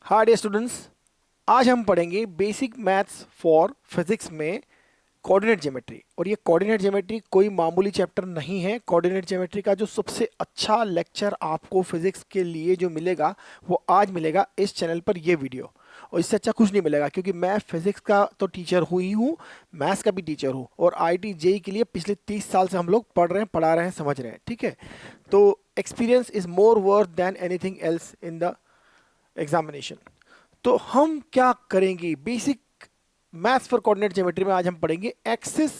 Hi dear students, आज हम पढ़ेंगे बेसिक मैथ्स फॉर फिजिक्स में कोऑर्डिनेट ज्योमेट्री। और ये कोऑर्डिनेट ज्योमेट्री कोई मामूली चैप्टर नहीं है। कोऑर्डिनेट ज्योमेट्री का जो सबसे अच्छा लेक्चर आपको फिजिक्स के लिए जो मिलेगा वो आज मिलेगा इस चैनल पर, ये वीडियो। और इससे अच्छा कुछ नहीं मिलेगा, क्योंकि मैं फिजिक्स का तो टीचर हुई हूँ, मैथ्स का भी टीचर हूँ, और आईटी जेई के लिए पिछले 30 साल से हम लोग पढ़ रहे हैं, पढ़ा रहे हैं, समझ रहे हैं। ठीक है, तो experience is more worth than anything else in the examination. तो हम क्या करेंगे, basic maths for coordinate geometry में आज हम पढ़ेंगे एक्सिस,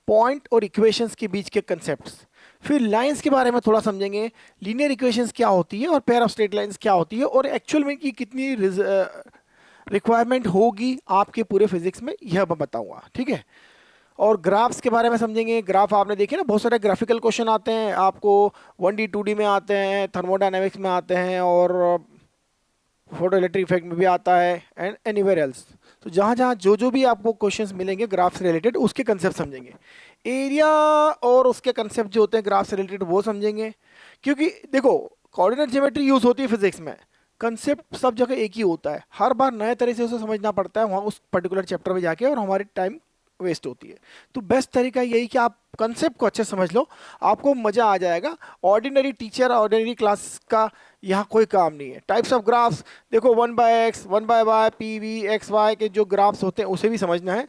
पॉइंट और इक्वेशंस के बीच के कंसेप्ट्स। फिर लाइंस के बारे में थोड़ा समझेंगे, लीनियर इक्वेशंस क्या होती है और पेयर ऑफ स्ट्रेट लाइंस क्या होती है, और एक्चुअल में की कितनी रिक्वायरमेंट होगी आपके पूरे फिजिक्स में, यह मैं बताऊंगा। ठीक है, और ग्राफ्स के बारे में समझेंगे। ग्राफ आपने देखे ना, बहुत सारे ग्राफिकल क्वेश्चन आते हैं आपको, 1D 2D में आते हैं, थर्मोडायनेमिक्स में आते हैं, और फोटो इलेक्ट्रिक इफेक्ट में भी आता है, एंड एनीवेयर एल्स। तो जहाँ जहाँ जो जो भी आपको क्वेश्चंस मिलेंगे ग्राफ से रिलेटेड, उसके कंसेप्ट समझेंगे। एरिया और उसके कंसेप्ट जो होते हैं ग्राफ से रिलेटेड वो समझेंगे। क्योंकि देखो, कोऑर्डिनेट ज्योमेट्री यूज होती है फिजिक्स में, कंसेप्ट सब जगह एक ही होता है, हर बार नए तरह से उसे समझना पड़ता है वहाँ उस पर्टिकुलर चैप्टर में जाके, और हमारी टाइम वेस्ट होती है। तो बेस्ट तरीका यही कि आप कंसेप्ट को अच्छे समझ लो, आपको मजा आ जाएगा। ऑर्डिनरी टीचर, ऑर्डिनरी क्लास का यहाँ कोई काम नहीं है। टाइप्स ऑफ ग्राफ्स देखो, 1/x, 1/y, pv, xy के जो ग्राफ्स होते हैं उसे भी समझना है,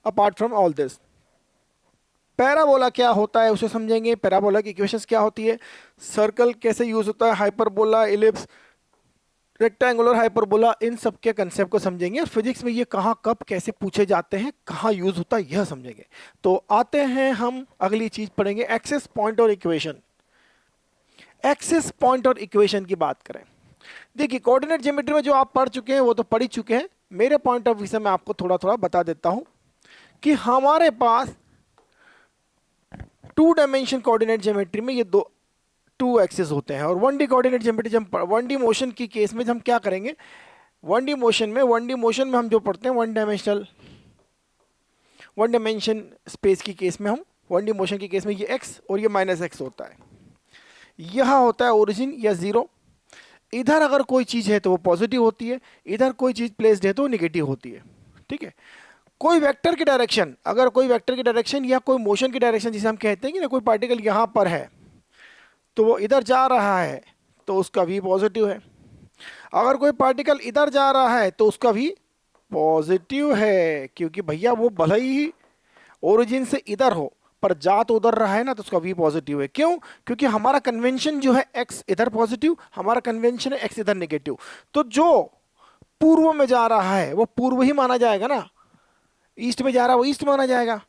apart from all this. Parabola क्या होता है उसे समझेंगे, पैराबोला की इक्वेशंस क्या होती है, सर्कल कैसे यूज होता है, हाइपरबोला, इलिप्स, रेक्टेंगुलर, हाइपरबोला, इन सब के कंसेप्ट को समझेंगे। और फिजिक्स में ये कहाँ कब कैसे पूछे जाते हैं, कहाँ यूज होता है, यह समझेंगे। तो आते हैं हम अगली चीज पढ़ेंगे, एक्सिस, पॉइंट और इक्वेशन। एक्सिस, पॉइंट और इक्वेशन की बात करें, देखिए कोऑर्डिनेट ज्योमेट्री में जो आप पढ़ चुके हैं वो तो पढ़ ही चुके हैं। मेरे पॉइंट ऑफ व्यू से मैं आपको थोड़ा थोड़ा बता देता हूं कि हमारे पास 2 डायमेंशन कोऑर्डिनेट ज्योमेट्री में ये दो टू एक्सिस होते हैं। और 1D कोऑर्डिनेट ज्योमेट्री जब 1D मोशन की केस में हम क्या करेंगे, 1D मोशन में हम जो पढ़ते हैं वन डायमेंशन स्पेस की केस में, हम 1D मोशन की केस में ये x और ये -x होता है। यह होता है ओरिजिन या जीरो। इधर अगर कोई चीज है तो वो पॉजिटिव होती है, इधर कोई चीज प्लेस्ड है तो वो निगेटिव होती है। ठीक है, कोई वेक्टर की डायरेक्शन, अगर कोई वेक्टर की डायरेक्शन या कोई मोशन की डायरेक्शन, जिसे हम कहते हैं कि ना कोई पार्टिकल यहां पर है तो वो इधर जा रहा है तो उसका भी पॉजिटिव है। अगर कोई पार्टिकल इधर जा रहा है तो उसका भी पॉजिटिव है, क्योंकि भैया वो भले ही ओरिजिन से इधर हो पर जा तो उधर रहा है ना, तो उसका भी पॉजिटिव है। क्यों? क्योंकि हमारा कन्वेंशन जो है एक्स इधर पॉजिटिव, हमारा कन्वेंशन है एक्स इधर नेगेटिव। तो जो पूर्व में जा रहा है वो पूर्व ही माना जाएगा ना, ईस्ट में जा रहा है वो ईस्ट माना जाएगा,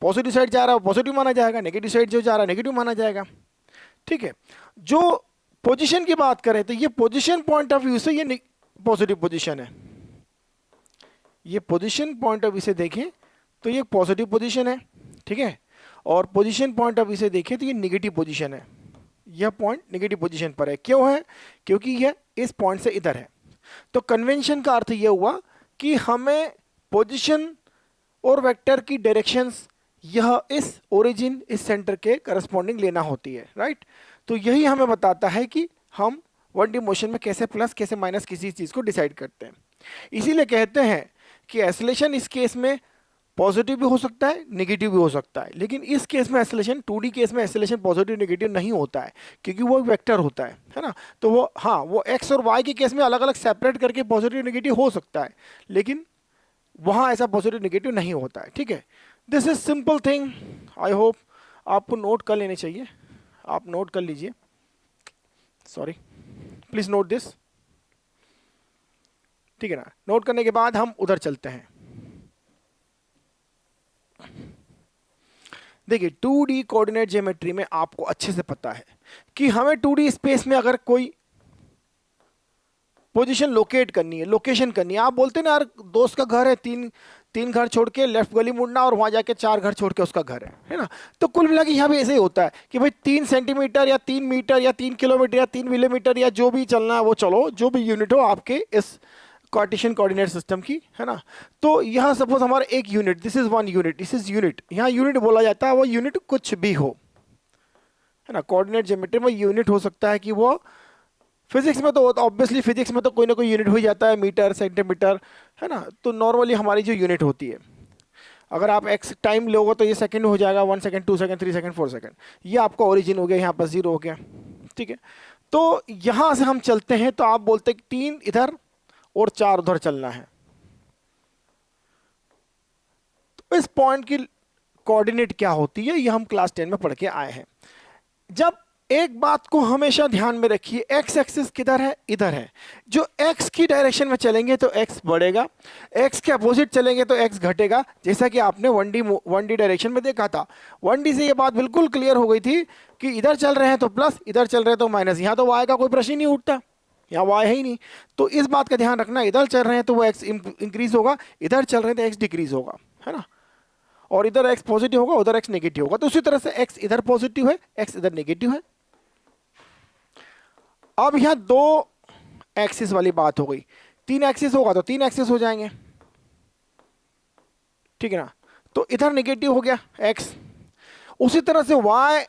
पॉजिटिव साइड जा रहा है वो पॉजिटिव माना जाएगा, नेगेटिव साइड जो जा रहा है नेगेटिव माना जाएगा। ठीक है, जो पोजीशन की बात करें तो ये पोजीशन पॉइंट ऑफ व्यू से ये पॉजिटिव पोजीशन है। ये पोजीशन पॉइंट ऑफ व्यू से देखें तो ये पॉजिटिव पोजीशन है। ठीक है, और पोजीशन पॉइंट ऑफ व्यू से देखें तो ये नेगेटिव पोजीशन है। यह पॉइंट नेगेटिव पोजीशन पर है, क्यों है? क्योंकि यह इस पॉइंट से इधर है। तो कन्वेंशन का अर्थ यह हुआ कि हमें पोजीशन और वेक्टर की डायरेक्शंस यह इस ओरिजिन, इस सेंटर के करस्पॉन्डिंग लेना होती है, राइट। तो यही हमें बताता है कि हम 1D मोशन में कैसे प्लस कैसे माइनस किसी चीज को डिसाइड करते हैं। इसीलिए कहते हैं कि एसिलेशन इस केस में पॉजिटिव भी हो सकता है, नेगेटिव भी हो सकता है। लेकिन इस केस में एसिलेशन, 2D केस में एसिलेशन पॉजिटिव नेगेटिव नहीं होता है, क्योंकि वो वेक्टर होता है ना। तो वो हाँ, वो एक्स और वाई के केस में अलग अलग सेपरेट करके पॉजिटिव नेगेटिव हो सकता है, लेकिन वहां ऐसा पॉजिटिव नेगेटिव नहीं होता है। ठीक है, this is simple thing. I hope आपको नोट कर लेने चाहिए, आप नोट कर लीजिए, सॉरी, प्लीज नोट दिस। ठीक है ना, नोट करने के बाद हम उधर चलते हैं। देखिए 2D कोऑर्डिनेट ज्योमेट्री में आपको अच्छे से पता है कि हमें 2D स्पेस में अगर कोई पोजीशन लोकेट करनी है, लोकेशन करनी है, आप बोलते हैं ना यार दोस्त का घर है, तीन घर छोड़ के लेफ्ट गली मुड़ना और वहां जाके 4 घर छोड़ के उसका घर है ना। तो कुल मिला के यहाँ भी ऐसे ही होता है कि भाई 3 सेंटीमीटर या 3 मीटर या 3 किलोमीटर या 3 मिलीमीटर या जो भी चलना है वो चलो, जो भी यूनिट हो आपके इस कार्टेशियन कोऑर्डिनेट सिस्टम की, है ना। तो यहाँ सपोज हमारा एक unit, this is 1 unit, this is unit, यहाँ यूनिट बोला जाता है वो यूनिट कुछ भी हो, है ना। कोऑर्डिनेट ज्योमेट्री में यूनिट हो सकता है कि वो फिजिक्स में तो ऑब्वियसली फिजिक्स में तो कोई ना कोई यूनिट हो ही जाता है, मीटर सेंटीमीटर, है ना। तो नॉर्मली हमारी जो यूनिट होती है, अगर आप एक्स टाइम लोगे तो ये सेकंड हो जाएगा, 1 सेकंड 2 सेकंड 3 सेकंड 4 सेकंड। ये आपका ओरिजिन हो गया, यहाँ पर 0 हो गया, ठीक है। तो यहाँ से हम चलते हैं, तो आप बोलते हैं 3 इधर और 4 उधर चलना है। तो इस पॉइंट की कोऑर्डिनेट क्या होती है, ये हम क्लास 10 में पढ़ के आए हैं। जब एक बात को हमेशा ध्यान में रखिए, एक्स एक्सिस किधर है, इधर है। जो एक्स की डायरेक्शन में चलेंगे तो एक्स बढ़ेगा, एक्स के अपोजिट चलेंगे तो एक्स घटेगा, जैसा कि आपने 1D डायरेक्शन में देखा था। 1D से ये बात बिल्कुल क्लियर हो गई थी कि इधर चल रहे हैं तो प्लस, इधर चल रहे हैं तो माइनस। यहाँ तो वाई का कोई प्रश्न ही नहीं उठता, यहाँ वाई है ही नहीं। तो इस बात का ध्यान रखना, इधर चल रहे हैं तो वो एक्स इंक्रीज होगा, इधर चल रहे हैं तो एक्स डिक्रीज होगा, है ना। और इधर एक्स पॉजिटिव होगा, उधर एक्स नेगेटिव होगा। तो उसी तरह से एक्स इधर पॉजिटिव है, एक्स इधर नेगेटिव है। अब यहां 2 एक्सिस वाली बात हो गई, 3 एक्सिस होगा तो 3 एक्सिस हो जाएंगे, ठीक है ना। तो इधर नेगेटिव हो गया एक्स, उसी तरह से वाई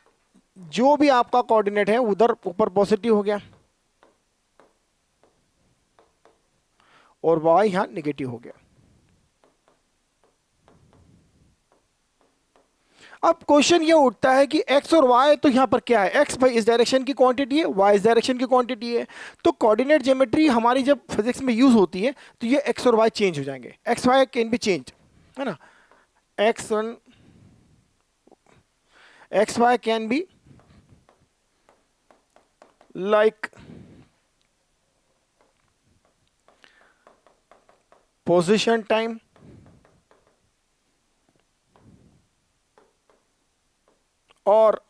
जो भी आपका कोऑर्डिनेट है उधर ऊपर पॉजिटिव हो गया और वाई यहां नेगेटिव हो गया। अब क्वेश्चन ये उठता है कि x और y तो यहाँ पर क्या है, x भाई इस डायरेक्शन की क्वांटिटी है, y इस डायरेक्शन की क्वांटिटी है। तो कोऑर्डिनेट ज्योमेट्री हमारी जब फिजिक्स में यूज होती है तो ये x और y चेंज हो जाएंगे, x y can be change, है ना। x y can be like position time और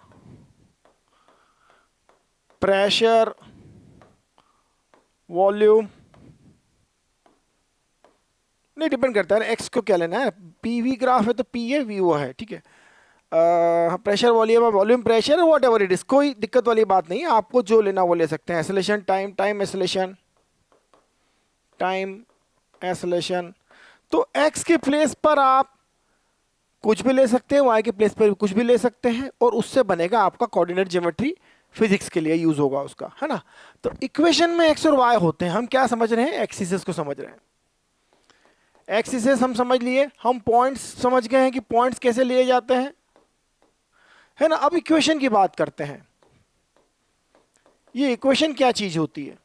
प्रेशर वॉल्यूम, नहीं डिपेंड करता है एक्स को क्या लेना है। पीवी ग्राफ है तो पी है, वी वो है, ठीक है। Pressure volume, volume pressure, what ever it is, कोई दिक्कत वाली बात नहीं है, आपको जो लेना वो ले सकते हैं। Oscillation time, time oscillation, time oscillation. तो एक्स के प्लेस पर आप कुछ भी ले सकते हैं, वाई के प्लेस पर कुछ भी ले सकते हैं, और उससे बनेगा आपका कोऑर्डिनेट ज्योमेट्री, फिजिक्स के लिए यूज होगा उसका, है ना। तो इक्वेशन में एक्स और वाई होते हैं, हम क्या समझ रहे हैं, एक्सिस को समझ रहे हैं। एक्सिस हम समझ लिए, हम पॉइंट्स समझ गए हैं कि पॉइंट्स कैसे लिए जाते हैं, है ना। अब इक्वेशन की बात करते हैं। ये इक्वेशन क्या चीज होती है,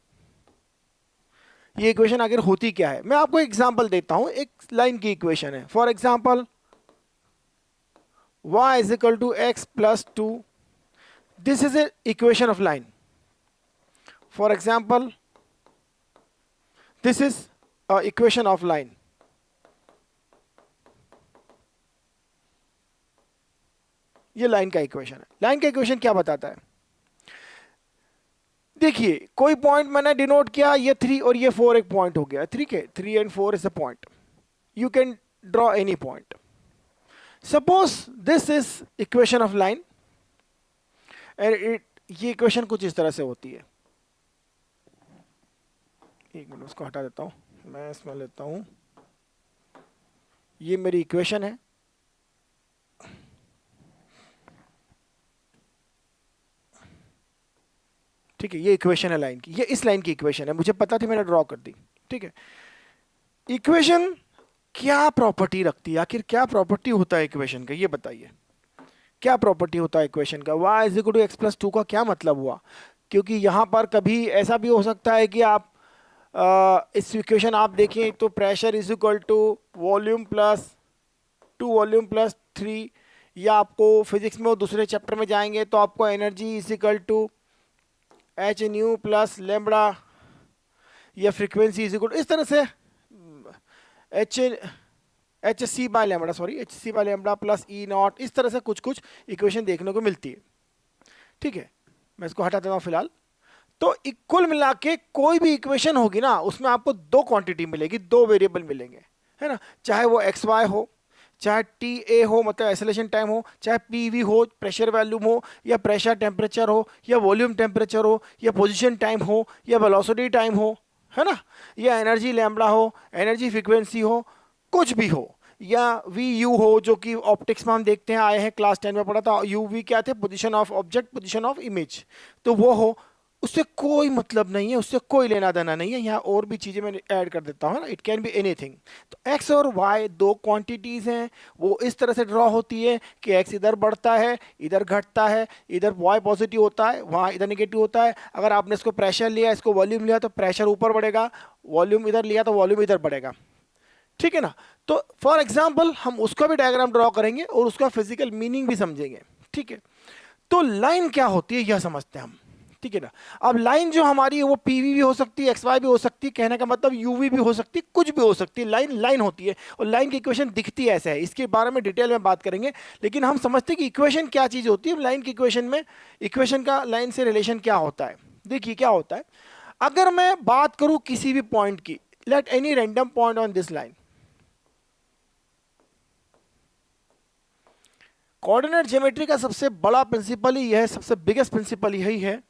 ये इक्वेशन आखिर होती क्या है। मैं आपको एग्जांपल देता हूं, एक लाइन की इक्वेशन है। For example y is equal to x plus 2, this is an equation of line. For example, this is a equation of line. ये लाइन का इक्वेशन है। लाइन का इक्वेशन क्या बताता है, देखिए कोई पॉइंट मैंने डिनोट किया, ये 3 और ये 4 एक पॉइंट हो गया, ठीक है। 3 and 4 is a point. You can draw any point. Suppose this is equation of line and ये इक्वेशन कुछ इस तरह से होती है। एक मिनट उसको हटा देता हूं, मैं इसमें लेता हूं, ये मेरी इक्वेशन है। ठीक है, ये इक्वेशन है लाइन की, ये इस लाइन की इक्वेशन है, मुझे पता थी मैंने ड्रॉ कर दी, ठीक है। इक्वेशन क्या प्रॉपर्टी रखती है, आखिर क्या प्रॉपर्टी होता है इक्वेशन का, ये बताइए। क्या प्रॉपर्टी होता है इक्वेशन का, y is equal to x plus 2 का क्या मतलब हुआ। क्योंकि यहां पर कभी ऐसा भी हो सकता है कि आप इस इक्वेशन आप देखें तो pressure is equal to volume plus 2 volume plus 3, या आपको फिजिक्स में वो दूसरे चैप्टर में जाएंगे तो आपको energy is equal to H nu plus lambda, या फ्रीक्वेंसी इज इक्वल, इस तरह से H C by lambda, sorry H C by lambda plus E naught, इस तरह से कुछ कुछ इक्वेशन देखने को मिलती है, ठीक है। मैं इसको हटा देता हूँ फिलहाल। तो कुल मिला के कोई भी इक्वेशन होगी ना, उसमें आपको 2 क्वांटिटी मिलेगी, 2 वेरिएबल मिलेंगे, है ना। चाहे वो एक्स वाई हो, चाहे टी ए हो मतलब एसोलेशन टाइम हो, चाहे पी वी हो प्रेशर वैल्यूम हो, या प्रेशर टेम्परेचर हो, या वॉल्यूम टेम्परेचर हो, या पोजीशन टाइम हो, या वेलोसिटी टाइम हो, है ना, या एनर्जी लैम्बडा हो, एनर्जी फ्रीक्वेंसी हो, कुछ भी हो, या वी यू हो, जो कि ऑप्टिक्स में हम देखते हैं, आए हैं क्लास 10 में पढ़ा था, यू वी क्या थे, position of object, position of image, तो वो हो, उससे कोई मतलब नहीं है, उससे कोई लेना देना नहीं है। यहाँ और भी चीज़ें मैं ऐड कर देता हूँ ना, इट कैन बी एनीथिंग। तो एक्स और वाई दो क्वांटिटीज़ हैं, वो इस तरह से ड्रॉ होती है कि एक्स इधर बढ़ता है, इधर घटता है, इधर वाई पॉजिटिव होता है, वहाँ इधर नेगेटिव होता है। अगर आपने इसको प्रेशर लिया, इसको वॉल्यूम लिया, तो प्रेशर ऊपर बढ़ेगा, वॉल्यूम इधर लिया तो वॉल्यूम इधर बढ़ेगा, ठीक है ना। तो फॉर एग्जाम्पल हम उसका भी डायग्राम ड्रॉ करेंगे और उसका फिजिकल मीनिंग भी समझेंगे, ठीक है। तो लाइन क्या होती है यह समझते हैं हम, ठीक है ना। अब लाइन जो हमारी है वो पीवी भी हो सकती है, एक्स वाई भी हो सकती है, कहने का मतलब यूवी भी हो सकती है, कुछ भी हो सकती है। लाइन लाइन होती है और लाइन की इक्वेशन दिखती है ऐसे है, इसके बारे में डिटेल में बात करेंगे। लेकिन हम समझते हैं कि इक्वेशन क्या चीज़ होती है लाइन की इक्वेशन में, इक्वेशन का लाइन से रिलेशन क्या होता है। देखिए क्या होता है, अगर मैं बात करूं किसी भी पॉइंट की, let any random point on this line, coordinate geometry का सबसे बड़ा प्रिंसिपल ही है, सबसे बिगेस्ट प्रिंसिपल यही है,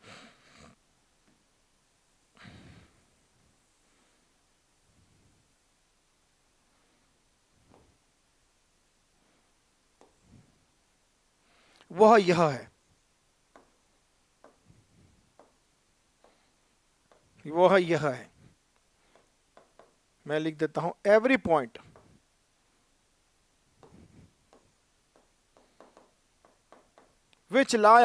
वह यह है, वह यह है। मैं लिख देता हूं, every point which lie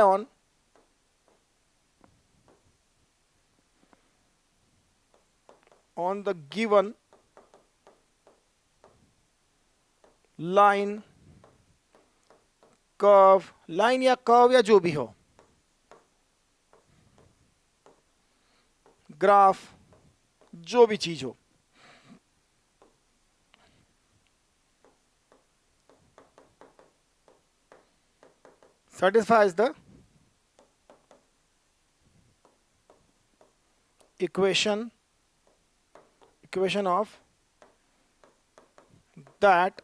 on the given line, curve, line या कर्व या जो भी हो, ग्राफ, जो भी चीज हो, satisfies the equation of that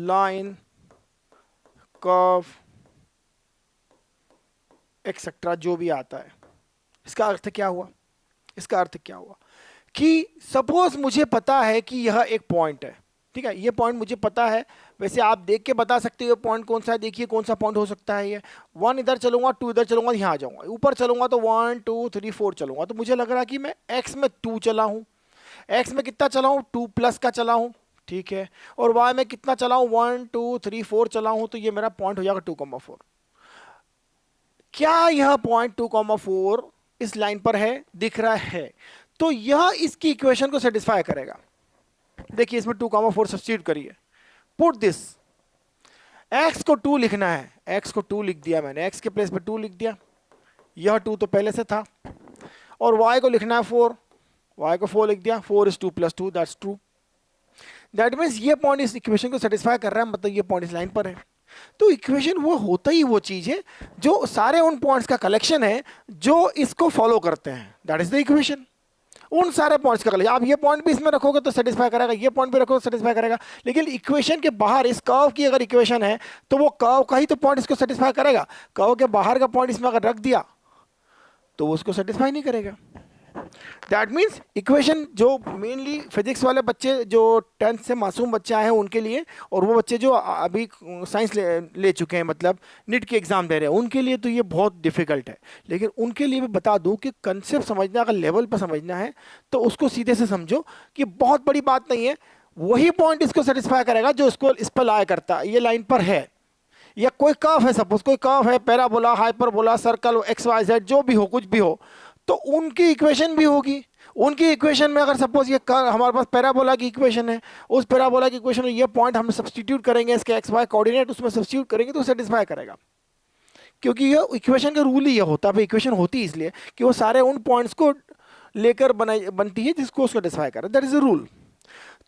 line, curve etcetera, जो भी आता है। इसका अर्थ क्या हुआ, इसका अर्थ क्या हुआ कि सपोज मुझे पता है कि यह एक पॉइंट है, ठीक है, ये पॉइंट मुझे पता है। वैसे आप देख के बता सकते हो पॉइंट कौन सा है, देखिए कौन सा पॉइंट हो सकता है ये। 1 इधर चलूंगा, 2 इधर चलूंगा, यहाँ आ जाऊंगा, ऊपर चलूंगा तो 1 2 3 4 चलूंगा, तो मुझे लग रहा है कि मैं एक्स में 2 चला हूँ, एक्स में कितना चला हूँ, 2 प्लस का चला हूँ, ठीक है। और वाई में कितना चला हूँ, 1 2 3 4 चला हूँ, तो ये मेरा पॉइंट हो जाएगा 2,4। क्या यह पॉइंट 2,4 इस लाइन पर है, दिख रहा है, तो यह इसकी इक्वेशन को सेटिस्फाई करेगा। देखिए इसमें 2,4 सब्स्टिट्यूट करिए, पुट दिस, x को 2 लिखना है, x को 2 लिख दिया मैंने, x के प्लेस पे 2 लिख दिया, यह 2 तो पहले से था। और y को लिखना है 4, y को 4 लिख दिया, 4 is 2 plus 2, that's true. That means ये पॉइंट इस इक्वेशन को सेटिस्फाई कर रहा है, मतलब ये पॉइंट इस लाइन पर है। तो इक्वेशन वो होता ही वो चीज है जो सारे उन पॉइंट्स का कलेक्शन है जो इसको फॉलो करते हैं, दैट इज द इक्वेशन। उन सारे पॉइंट्स का कलेक्शन, आप ये पॉइंट भी इसमें रखोगे तो सेटिस्फाई करेगा, ये पॉइंट भी रखोगे तो सेटिस्फाई करेगा। लेकिन इक्वेशन के बाहर इस कर्व की अगर इक्वेशन है तो वो कर्व का ही तो पॉइंट इसको सेटिस्फाई करेगा, कर्व के बाहर का पॉइंट इसमें अगर रख दिया तो वो उसको सेटिस्फाई नहीं करेगा। दैट मीन्स इक्वेशन जो मेनली फिजिक्स वाले बच्चे जो 10th से मासूम बच्चे आए हैं उनके लिए, और वो बच्चे जो अभी साइंस ले चुके हैं, मतलब नीट के एग्जाम दे रहे हैं, उनके लिए तो ये बहुत डिफिकल्ट है। लेकिन उनके लिए मैं बता दूं कि कंसेप्ट समझना, अगर लेवल पर समझना है तो उसको सीधे से समझो कि बहुत बड़ी बात नहीं है, वही पॉइंट इसको सेटिस्फाई करेगा जो इसको इस पर लाया करता है, ये लाइन पर है। या कोई कर्व है, सपोज कोई कर्व है, parabola, hyperbola, circle, X Y Z, जो भी हो, कुछ भी हो, तो उनकी इक्वेशन भी होगी। उनकी इक्वेशन में अगर सपोज ये हमारे पास पैराबोला की इक्वेशन है, उस पैराबोला की इक्वेशन में ये पॉइंट हम सब्स्टिट्यूट करेंगे, इसके एक्स वाई कोऑर्डिनेट उसमें सब्स्टिट्यूट करेंगे तो सेटिस्फाई करेगा। क्योंकि ये इक्वेशन का रूल ही ये होता है, इक्वेशन होती है इसलिए कि वो सारे उन पॉइंट्स को लेकर बनती है जिसको सेटिस्फाई करे, दैट इज अ रूल।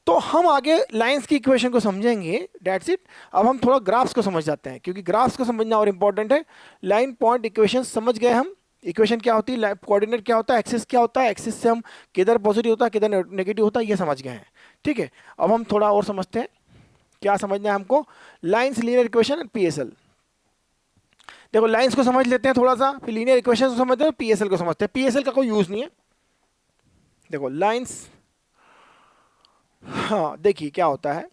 तो हम आगे लाइंस की इक्वेशन को समझेंगे, दैट्स इट। अब हम थोड़ा ग्राफ्स को समझ जाते हैं, क्योंकि ग्राफ्स को समझना और इंपॉर्टेंट है। लाइन पॉइंट इक्वेशन समझ गए हम, इक्वेशन क्या होती है, कोऑर्डिनेट क्या होता है, एक्सिस क्या होता है, एक्सिस से हम किधर पॉजिटिव होता है किधर नेगेटिव होता है, ये समझ गए हैं, ठीक है। अब हम थोड़ा और समझते हैं, क्या समझना है हमको, lines, linear equation and PSL. देखो लाइंस को समझ लेते हैं थोड़ा सा, फिर लीनियर इक्वेशन को समझते हैं, पीएसएल को समझते हैं। पीएसएल का कोई यूज नहीं है। देखो लाइंस, हाँ देखिए क्या होता है,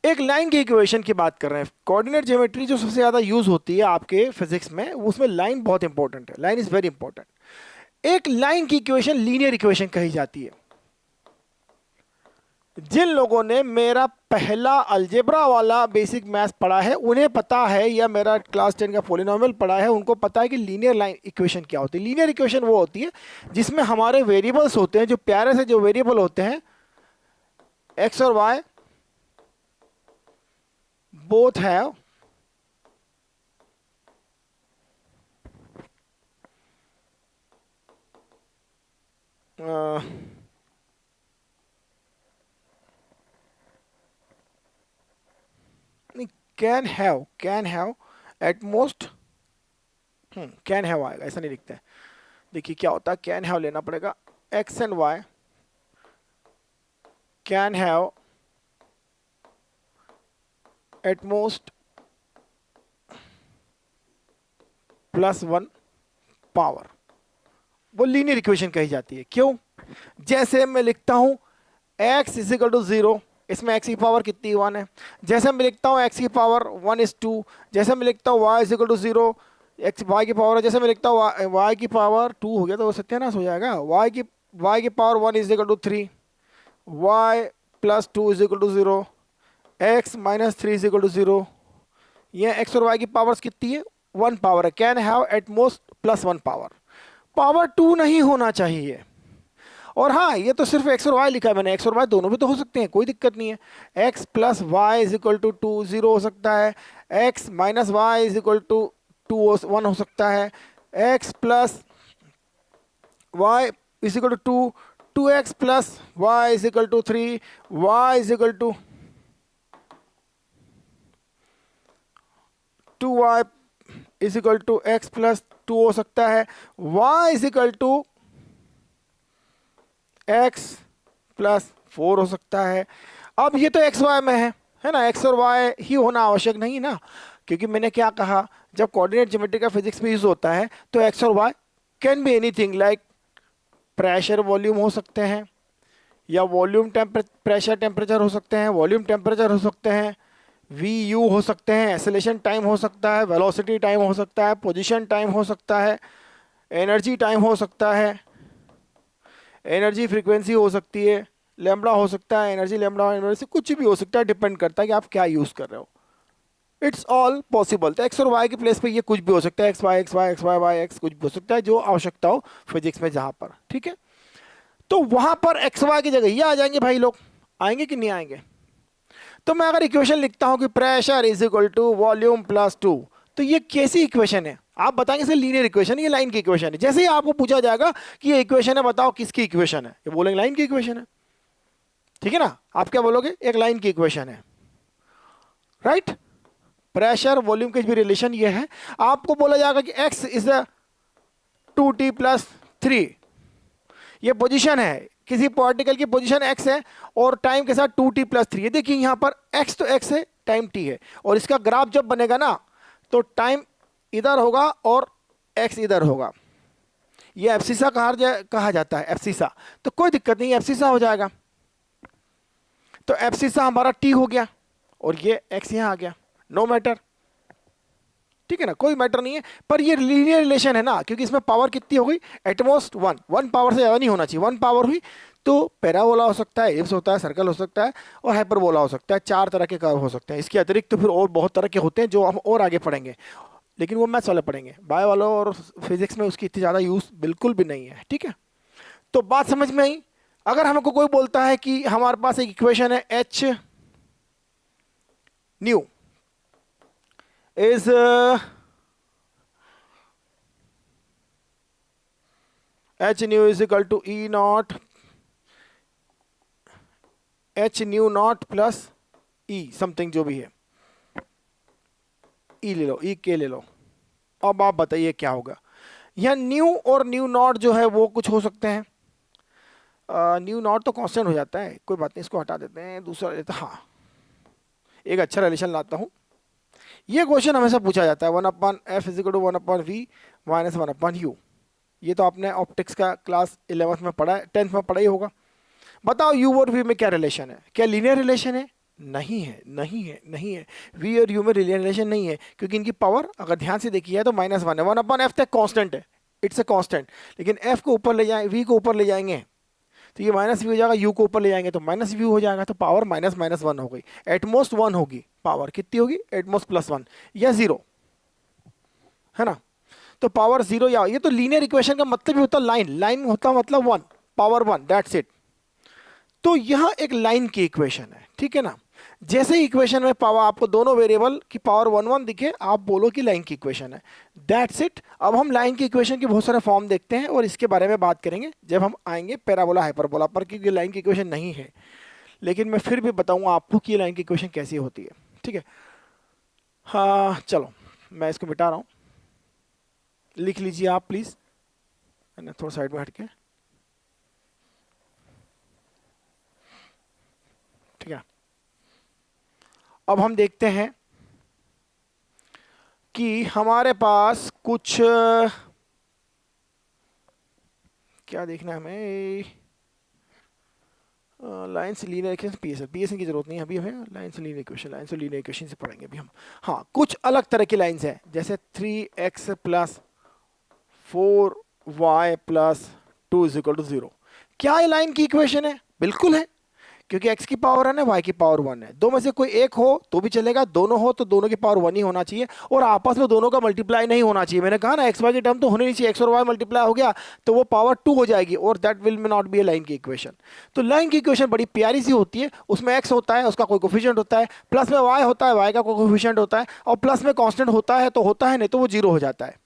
एक लाइन की इक्वेशन की बात कर रहे हैं। कोऑर्डिनेट ज्योमेट्री जो सबसे ज्यादा यूज होती है आपके फिजिक्स में, उसमें लाइन बहुत इंपॉर्टेंट है। Line is very important. एक लाइन की इक्वेशन लीनियर इक्वेशन कही जाती है। जिन लोगों ने मेरा पहला अलजेब्रा वाला बेसिक मैथ्स पढ़ा है उन्हें पता है, या मेरा क्लास 10 का पॉलिनोमियल पढ़ा है उनको पता है कि लीनियर लाइन इक्वेशन क्या होती है। लीनियर इक्वेशन वो होती है जिसमें हमारे वेरिएबल्स होते हैं, जो प्यारे से जो वेरिएबल होते हैं एक्स और Y, both have can have at most, can have आएगा, ऐसा नहीं लिखते हैं। देखिए क्या होता है, कैन हैव लेना पड़ेगा, X and Y can have at most +1 power, वो लीनियर इक्वेशन कही जाती है। क्यों? जैसे मैं लिखता हूं x इज इक्वल टू 0, इसमें x की पावर कितनी 1 है। जैसे मैं लिखता हूं x की पावर 1:2, जैसे मैं लिखता हूं y is equal to 0, x y की पावर है। जैसे मैं लिखता हूं y की पावर 2 हो गया तो वो सत्यानाश हो जाएगा। y की पावर 1 is equal to 3, y plus 2 is equal to 0, x minus 3 is equal to 0। ये x और y की पावर्स कितनी है? 1 पावर है। Can have at most +1 power, power 2 नहीं होना चाहिए। और हाँ, ये तो सिर्फ एक्स और वाई लिखा है मैंने, एक्स और वाई दोनों भी तो हो सकते हैं, कोई दिक्कत नहीं है। X plus Y is equal to 2 0 हो सकता है, X minus Y is equal to 2 1 हो सकता है, X plus Y is equal to 2, 2x plus Y is equal to 3, Y is equal to 2y is equal to x plus 2 हो सकता है, y is equal to x plus 4 हो सकता है। अब ये तो एक्स वाई में है ना, एक्स और वाई ही होना आवश्यक नहीं ना, क्योंकि मैंने क्या कहा, जब कोऑर्डिनेट ज्योमेट्री का फिजिक्स में यूज होता है तो एक्स और Y can be anything, like pressure volume हो सकते हैं, या वॉल्यूम प्रेशर टेम्परेचर हो सकते हैं, वॉल्यूम टेम्परेचर हो सकते हैं, वी यू हो सकते हैं, एक्सेलेरेशन टाइम हो सकता है, वेलोसिटी टाइम हो सकता है, पोजीशन टाइम हो सकता है, एनर्जी टाइम हो सकता है, एनर्जी फ्रीक्वेंसी हो सकती है, लैम्बडा हो सकता है, एनर्जी लैम्बडा एनर्जी कुछ भी हो सकता है, डिपेंड करता है कि आप क्या यूज़ कर रहे हो। It's all possible. तो एक्स और वाई के प्लेस पे ये कुछ भी हो सकता है, X Y X Y X Y Y X, कुछ भी हो सकता है जो आवश्यकता हो फिजिक्स में जहाँ पर, ठीक है। तो वहाँ पर एक्स वाई की जगह ये आ जाएंगे भाई, लोग आएंगे कि नहीं आएंगे। तो मैं अगर इक्वेशन लिखता हूँ कि pressure is equal to volume plus 2, तो ये कैसी इक्वेशन है? आप बताएंगे सर लीनियर इक्वेशन, ये लाइन की इक्वेशन है। जैसे ही आपको पूछा जाएगा कि ये इक्वेशन है, बताओ किसकी इक्वेशन है, ये बोलेंगे लाइन की इक्वेशन है, ठीक है ना। आप क्या बोलोगे? एक लाइन की इक्वेशन है, राइट। प्रेशर वॉल्यूम के भी रिलेशन ये है। आपको बोला जाएगा कि x इज 2t प्लस 3, ये पोजीशन है, किसी पार्टिकल की पोजीशन x है और टाइम के साथ 2t प्लस 3। ये देखिए यहाँ पर x तो x है, टाइम t है, और इसका ग्राफ जब बनेगा ना तो टाइम इधर होगा और x इधर होगा। ये एब्सिसा कहा जाता है, एब्सिसा। तो कोई दिक्कत नहीं, एब्सिसा हो जाएगा। तो एब्सिसा हमारा t हो गया और ये x यहाँ आ गया, नो मैटर, ठीक है ना, कोई मैटर नहीं है। पर ये लीनियर रिलेशन है ना, क्योंकि इसमें पावर कितनी हो गई? एटमोस्ट 1 पावर से ज़्यादा नहीं होना चाहिए। 1 पावर हुई तो पैराबोला हो सकता है, एलिप्स होता है, सर्कल हो सकता है और हाइपरबोला हो सकता है। 4 तरह के कर्व हो सकते हैं। इसके अतिरिक्त तो फिर और बहुत तरह के होते हैं जो हम और आगे पढ़ेंगे, लेकिन वो मैथ्स वाले पढ़ेंगे। बायो वालों और फिजिक्स में उसकी इतनी ज़्यादा यूज़ बिल्कुल भी नहीं है, ठीक है। तो बात समझ में आई। अगर हमको कोई बोलता है कि हमारे पास एक इक्वेशन है H nu is H nu is equal to E naught H nu naught plus E something, जो भी है, ई ले लो, ई के ले लो। अब आप बताइए क्या होगा। यह न्यू और न्यू नॉट जो है वो कुछ हो सकते हैं। न्यू नॉट तो कांस्टेंट हो जाता है, कोई बात नहीं, इसको हटा देते हैं, दूसरा लेते हैं। हाँ, एक अच्छा रिलेशन लाता हूँ। ये क्वेश्चन हमेशा पूछा जाता है, 1/f is equal to 1/v minus 1/u। ये तो आपने ऑप्टिक्स का क्लास 11th में पढ़ा है, 10th में पढ़ा ही होगा। बताओ u और v में क्या रिलेशन है? क्या लीनियर रिलेशन है? नहीं है, नहीं है, नहीं है। वी और यू में रिलेशन नहीं है, क्योंकि इनकी पावर अगर ध्यान से देखी है तो -1 है। 1/f तक कांस्टेंट है, इट्स अ कांस्टेंट। लेकिन f को ऊपर ले जाए, v को ऊपर ले जाएंगे तो ये माइनस वी हो जाएगा, u को ऊपर ले जाएंगे तो माइनस वी हो जाएगा, तो पावर -1 हो गई। एटमोस्ट 1 होगी, पावर कितनी होगी? एटमोस्ट +1 या 0, है ना। तो पावर 0 या, ये तो लीनियर इक्वेशन का मतलब ही होता है लाइन, लाइन होता मतलब 1, पावर 1, दैट्स इट। तो यह एक लाइन की इक्वेशन है, ठीक है ना। जैसे ही इक्वेशन में पावर आपको दोनों वेरिएबल की पावर 1 1 दिखे, आप बोलो कि लाइन की इक्वेशन है, दैट्स इट। अब हम लाइन की इक्वेशन के बहुत सारे फॉर्म देखते हैं और इसके बारे में बात करेंगे जब हम आएंगे पैराबोला हाइपरबोला पर, क्योंकि लाइन की इक्वेशन नहीं है। लेकिन मैं फिर भी बताऊंगा आपको कि लाइन की इक्वेशन कैसी होती है, ठीक है। हाँ चलो, मैं इसको मिटा रहा हूँ, लिख लीजिए आप प्लीज, है ना, थोड़ा साइड में हटके, ठीक है। अब हम देखते हैं कि हमारे पास कुछ क्या देखना है हमें, लाइन से लीनियर इक्वेशन, पीएसएन की जरूरत नहीं है अभी हमें, लाइन से लीनियर इक्वेशन, लाइन से लीनियर इक्वेशन से पढ़ेंगे अभी हम। हाँ, कुछ अलग तरह की लाइंस है, जैसे 3x + 4y + 2 = 0। क्या ये लाइन की इक्वेशन है? बिल्कुल है, क्योंकि x की पावर 1 है, y की पावर 1 है। दो में से कोई एक हो तो भी चलेगा, दोनों हो तो दोनों की पावर 1 ही होना चाहिए, और आपस में दोनों का मल्टीप्लाई नहीं होना चाहिए। मैंने कहा ना, एक्स वाई की टर्म तो होनी नहीं चाहिए, x और y मल्टीप्लाई हो गया तो वो पावर 2 हो जाएगी, और that will not be A line की इक्वेशन। तो लाइन की इक्वेशन बड़ी प्यारी सी होती है, उसमें x होता है, उसका कोई कोफिशिएंट होता है, प्लस में y होता है, y का कोई कोफिशिएंट होता है, और प्लस में कांस्टेंट होता है तो होता है, नहीं तो वो 0 हो जाता है।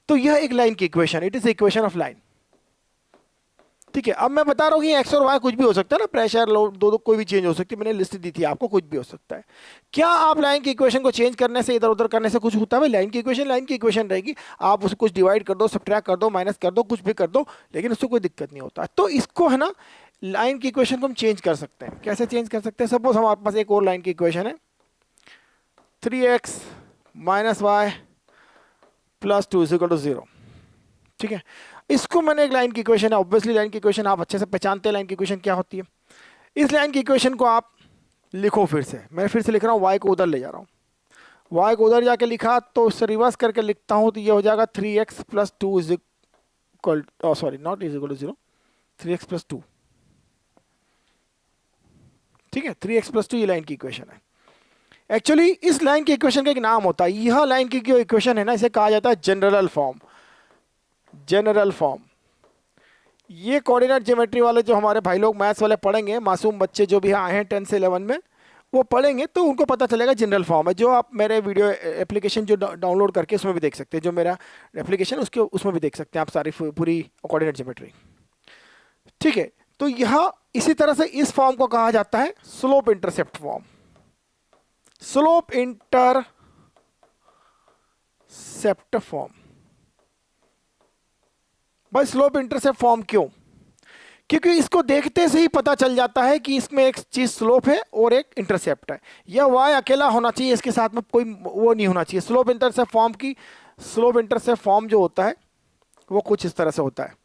तो यह एक लाइन की equation, it is equation of line, ठीक है। अब मैं बता रहा हूँ कि एक्स और वाई कुछ भी हो सकता है ना, प्रेशर, लोड, दो कोई भी चेंज हो सकती है, मैंने लिस्ट दी थी आपको, कुछ भी हो सकता है। क्या आप लाइन की इक्वेशन को चेंज करने से, इधर उधर करने से कुछ होता है? भाई लाइन की इक्वेशन रहेगी, आप उसे कुछ डिवाइड कर दो, सब्ट्रैक्ट कर दो, माइनस कर दो, कुछ भी कर दो, लेकिन उससे कोई दिक्कत नहीं होता। तो इसको, है ना, लाइन की इक्वेशन को हम चेंज कर सकते हैं। कैसे चेंज कर सकते हैं? सपोज हमारे पास एक और लाइन की इक्वेशन है, 3x - y + 2 = 0, ठीक है। इसको मैंने एक लाइन की इक्वेशन है, ऑब्वियसली लाइन की इक्वेशन आप अच्छे से पहचानते हैं लाइन की इक्वेशन क्या होती है। इस लाइन की इक्वेशन को आप लिखो, फिर से मैं फिर से लिख रहा हूँ, y को उधर ले जा रहा हूँ, y को उधर जाके लिखा तो उससे रिवर्स करके लिखता हूँ तो ये हो जाएगा 3x + 2 सॉरी नॉट = 0, 3x + 2, ठीक है। 3x + 2 ये लाइन की इक्वेशन है। एक्चुअली इस लाइन की इक्वेशन का एक नाम होता है, यह लाइन की जो इक्वेशन है ना, इसे कहा जाता है जनरल फॉर्म। जनरल फॉर्म, ये कोऑर्डिनेट ज्योमेट्री वाले जो हमारे भाई लोग मैथ्स वाले पढ़ेंगे, मासूम बच्चे जो भी आए हैं 10 से 11 में, वो पढ़ेंगे तो उनको पता चलेगा जनरल फॉर्म है, जो आप मेरे वीडियो एप्लीकेशन जो डाउनलोड करके उसमें भी देख सकते हैं, जो मेरा एप्लीकेशन उसके उसमें भी देख सकते हैं आप सारी पूरी कोऑर्डिनेट ज्योमेट्री, ठीक है। तो यह इसी तरह से इस फॉर्म को कहा जाता है slope intercept form. Slope intercept form, भाई स्लोप इंटरसेप्ट फॉर्म क्यों? क्योंकि इसको देखते से ही पता चल जाता है कि इसमें एक चीज स्लोप है और एक इंटरसेप्ट है, या y अकेला होना चाहिए, इसके साथ में कोई वो नहीं होना चाहिए। स्लोप इंटरसेप्ट फॉर्म की, स्लोप इंटरसेप्ट फॉर्म जो होता है वो कुछ इस तरह से होता है,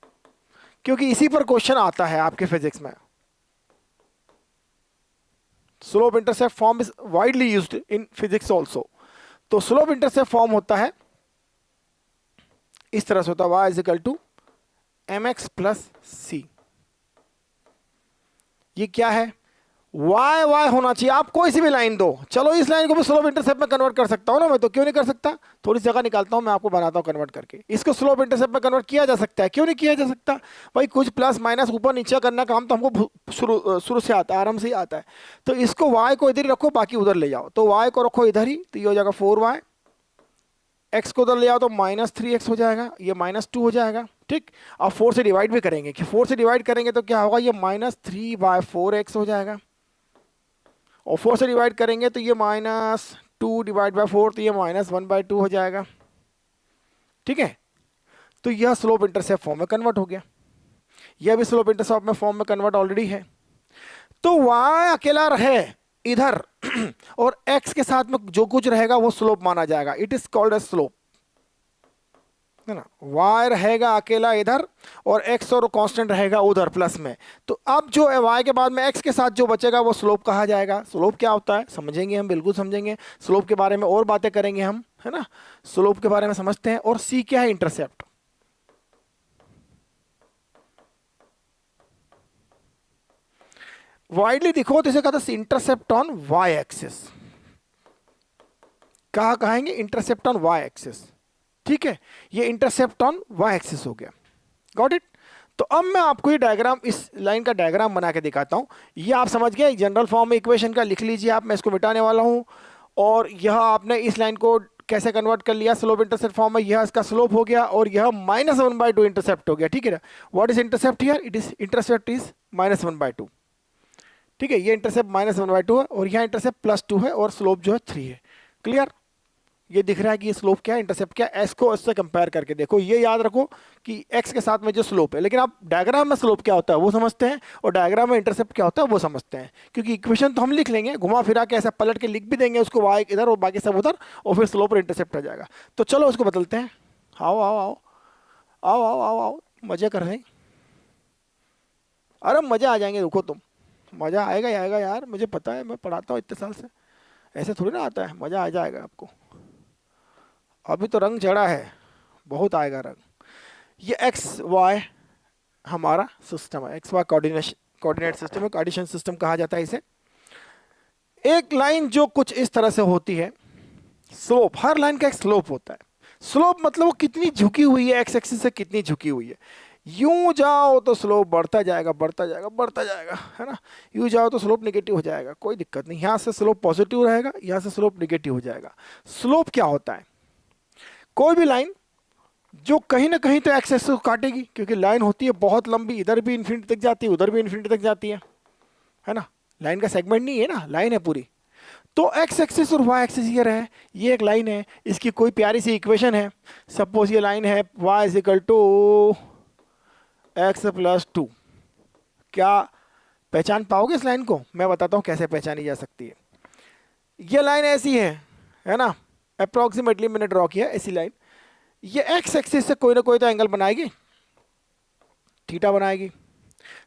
क्योंकि इसी पर क्वेश्चन आता है आपके फिजिक्स में। Slope intercept form is widely used in physics also. तो स्लोप इंटरसेप्ट फॉर्म होता है इस तरह से, होता है y = mx + c। ये क्या है? y होना चाहिए, आप कोई सी भी लाइन दो, चलो इस लाइन को भी स्लोप इंटरसेप्ट में कन्वर्ट कर सकता हूं ना मैं, तो क्यों नहीं कर सकता? थोड़ी सी जगह निकालता हूं मैं, आपको बनाता हूं कन्वर्ट करके। इसको स्लोप इंटरसेप्ट में कन्वर्ट किया जा सकता है, क्यों नहीं किया जा सकता? भाई कुछ प्लस माइनस ऊपर नीचे करना काम तो हमको शुरू से आता है, आराम से ही आता है। तो इसको y को इधर ही रखो, बाकी उधर ले जाओ, तो y को रखो इधर ही, तो ये हो जाएगा 4y, x को उधर ले आओ तो -3x हो जाएगा, ये -2 हो जाएगा, ठीक। अब 4 से डिवाइड भी करेंगे, कि 4 से डिवाइड करेंगे तो क्या होगा, ये -3/4x हो जाएगा, और 4 से डिवाइड करेंगे तो ये -2/4, तो ये -1/2 हो जाएगा, ठीक है। तो यह स्लोप इंटरसेप्ट फॉर्म में कन्वर्ट हो गया, यह भी स्लोप इंटरसेप्ट में फॉर्म में कन्वर्ट ऑलरेडी है। तो y अकेला रहे इधर और x के साथ में जो कुछ रहेगा वो स्लोप माना जाएगा, it is called as slope. है ना, y रहेगा अकेला इधर और x और कांस्टेंट रहेगा उधर प्लस में। तो अब जो y के बाद में x के साथ जो बचेगा वो स्लोप कहा जाएगा। स्लोप क्या होता है समझेंगे हम, बिल्कुल समझेंगे। स्लोप के बारे में और बातें करेंगे हम, है ना। स्लोप के बारे में समझते हैं। और c क्या है, इंटरसेप्ट। वाइडली दिखो तो इसे कहते हैं इंटरसेप्ट ऑन y एक्सिस। कहा कहेंगे इंटरसेप्ट ऑन y एक्सिस, ठीक है। ये इंटरसेप्ट ऑन y एक्सिस हो गया, गॉट इट। तो अब मैं आपको ये डायग्राम, इस लाइन का डायग्राम बना के दिखाता हूं। ये आप समझ गए, जनरल फॉर्म में इक्वेशन का लिख लीजिए आप, मैं इसको मिटाने वाला हूं। और यह आपने इस लाइन को कैसे कन्वर्ट कर लिया स्लोप इंटरसेप्ट फॉर्म में, यह इसका स्लोप हो गया और यह -1/2 इंटरसेप्ट हो गया, ठीक है ना। What is intercept here, it is intercept is -1/2, ठीक है। ये इंटरसेप्ट -1/2 है और यहाँ इंटरसेप्ट +2 है और स्लोप जो है 3 है। क्लियर, ये दिख रहा है कि ये स्लोप क्या है, इंटरसेप्ट क्या है। एस को इससे कंपेयर करके देखो, ये याद रखो कि एक्स के साथ में जो स्लोप है। लेकिन आप डायग्राम में स्लोप क्या होता है वो समझते हैं और डायग्राम में इंटरसेप्ट क्या होता है वो समझते हैं, क्योंकि इक्वेशन तो हम लिख लेंगे, घुमा फिरा के ऐसा पलट के लिख भी देंगे उसको, वाई इधर और बाकी सब उधर, और फिर स्लोप और इंटरसेप्ट आ जाएगा। तो चलो उसको बदलते हैं। आओ आओ आओ आओ आओ आओ आओ, मजे कर रहे हैं। अरे मजे आ जाएंगे, रुको तुम, मजा आएगा ही आएगा यार, मुझे पता है, मैं पढ़ाता हूँ इतने साल से, ऐसे थोड़ी ना आता है, मजा आ जाएगा आपको। अभी तो रंग चढ़ा है, बहुत आएगा रंग। ये एक्स वाई हमारा सिस्टम है, एक्स वाई कोऑर्डिनेट सिस्टम है, कोऑर्डिनेशन सिस्टम कहा जाता है इसे। एक लाइन जो कुछ इस तरह से होती है, स्लोप, हर लाइन का एक स्लोप होता है। स्लोप मतलब वो कितनी झुकी हुई है, एक्स एक्सिस से कितनी झुकी हुई है। यूं जाओ तो स्लोप बढ़ता जाएगा बढ़ता जाएगा बढ़ता जाएगा, है ना। यूं जाओ तो स्लोप नेगेटिव हो जाएगा, कोई दिक्कत नहीं। यहाँ से स्लोप पॉजिटिव रहेगा, यहाँ से स्लोप नेगेटिव हो जाएगा। स्लोप क्या होता है, कोई भी लाइन जो कहीं ना कहीं तो एक्स एक्सिस को काटेगी, क्योंकि लाइन होती है बहुत लंबी, इधर भी इन्फिनिटी तक जाती है उधर भी इन्फिनिटी तक जाती है ना। लाइन का सेगमेंट नहीं है ना, लाइन है पूरी। तो एक्स एक्सिस और वाई एक्सिस ये रहे, ये एक लाइन है, इसकी कोई प्यारी सी इक्वेशन है। सपोज ये लाइन है y is equal to x+2। क्या पहचान पाओगे इस लाइन को, मैं बताता हूँ कैसे पहचानी जा सकती है। ये लाइन ऐसी है ना, अप्रोक्सीमेटली मैंने ड्रॉ किया ऐसी लाइन। ये एक्स एक्सिस से कोई ना कोई तो एंगल बनाएगी, थीटा बनाएगी।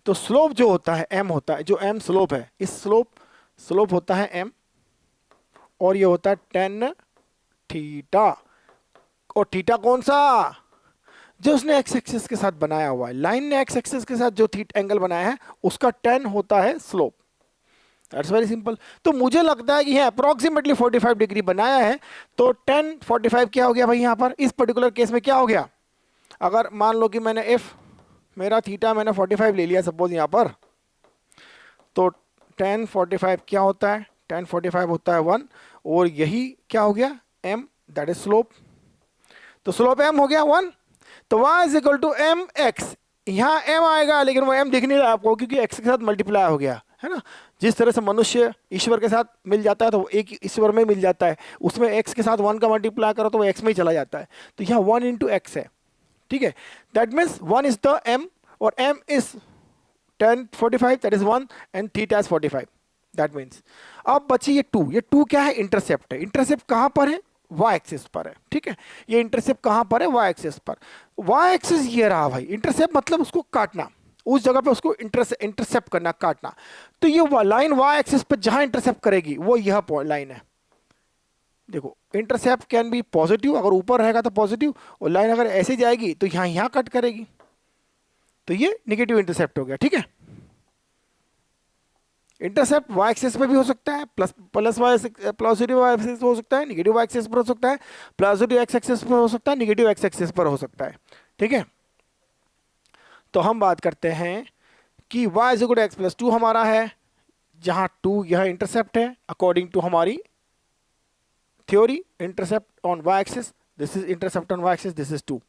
तो स्लोप जो होता है m होता है, जो m स्लोप है, इस स्लोप होता है m, और ये होता है tan थीटा। और थीटा कौन सा, जो उसने एक्स एक्सिस के साथ बनाया हुआ है, लाइन ने एक्स एक्सिस के साथ जो एंगल बनाया है उसका tan होता है स्लोप। That's very simple. तो मुझे लगता है कि यहाँ अप्रोक्सीमेटली 45 डिग्री बनाया है, तो tan 45 क्या हो गया भाई, यहाँ पर इस पर्टिकुलर केस में क्या हो गया। अगर मान लो कि मैंने एफ, मेरा थीटा मैंने 45 ले लिया सपोज यहाँ पर, तो tan 45 क्या होता है, tan 45 होता है 1, और यही क्या हो गया m, दैट इज स्लोप। तो स्लोप m हो गया 1, तो y is equal to M X. यहाँ m आएगा लेकिन वो m दिख नहीं रहा आपको, क्योंकि x के साथ मल्टीप्लाई हो गया, है ना। जिस तरह से मनुष्य ईश्वर के साथ मिल जाता है तो वो एक ईश्वर में मिल जाता है, उसमें x के साथ 1 का मल्टीप्लाई करो तो वो x में ही चला जाता है। तो यहाँ 1 इंटू एक्स है, ठीक है। That means 1 is the m, और m is tan 45, that is 1, and theta is 45, that means. अब बची ये 2, ये 2 क्या है, इंटरसेप्ट है। इंटरसेप्ट कहाँ पर है, y एक्सिस पर है, ठीक है। ये इंटरसेप्ट कहाँ पर है, y एक्सिस पर। y एक्सिस ये रहा भाई, इंटरसेप्ट मतलब उसको काटना, उस जगह पे उसको इंटरसेप्ट करना, काटना। तो ये लाइन y एक्सिस पर जहां इंटरसेप्ट करेगी वो यह लाइन है। देखो इंटरसेप्ट कैन बी पॉजिटिव, अगर ऊपर रहेगा तो पॉजिटिव, और लाइन अगर ऐसे जाएगी तो यहाँ कट करेगी, तो ये नेगेटिव इंटरसेप्ट हो गया, ठीक है। इंटरसेप्ट y एक्सिस पे भी हो सकता है, पॉजिटिव y एक्सिस हो सकता है, नेगेटिव y एक्सिस पर हो सकता है, पॉजिटिव x एक्सिस पर हो सकता है, नेगेटिव x एक्सिस पर हो सकता है, ठीक है। तो हम बात करते हैं कि y is equal to x+2 हमारा है, जहां 2 यह इंटरसेप्ट है अकॉर्डिंग टू हमारी theory. Intercept on y axis, this is intercept on y axis, this is 2।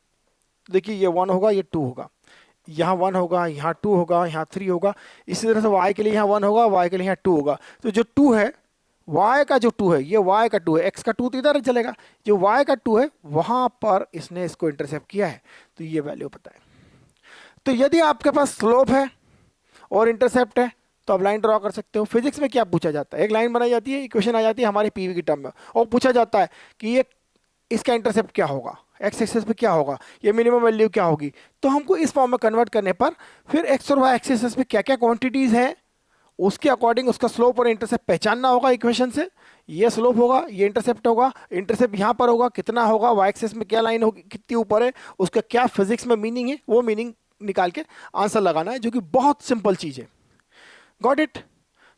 देखिए ये 1 होगा, ये 2 होगा, यहाँ 1 होगा, यहाँ 2 होगा, यहाँ 3 होगा। इसी तरह से y के लिए यहाँ 1 होगा, y के लिए यहाँ 2 होगा। तो जो 2 है, y का जो 2 है, ये y का 2 है, x का 2 तो इधर चलेगा, जो y का 2 है वहां पर इसने इसको इंटरसेप्ट किया है, तो ये वैल्यू पता है। तो यदि आपके पास स्लोप है और इंटरसेप्ट है तो आप लाइन ड्रॉ कर सकते हो। फिजिक्स में क्या पूछा जाता है, एक लाइन बनाई जाती है, इक्वेशन आ जाती है हमारी पीवी की टर्म में, और पूछा जाता है कि ये इसका इंटरसेप्ट क्या होगा, एक्स एक्सिस पे क्या होगा, ये मिनिमम वैल्यू क्या होगी। तो हमको इस फॉर्म में कन्वर्ट करने पर फिर एक्स और वाई एक्सिस पे क्या क्या क्वांटिटीज हैं उसके अकॉर्डिंग उसका स्लोप और इंटरसेप्ट पहचानना होगा इक्वेशन से। ये स्लोप होगा, ये इंटरसेप्ट होगा, इंटरसेप्ट यहाँ पर होगा कितना होगा, वाई एक्सिस में क्या लाइन होगी, कितनी ऊपर है, उसका क्या फिजिक्स में मीनिंग है, वो मीनिंग निकाल के आंसर लगाना है, जो कि बहुत सिंपल चीज है। Got it.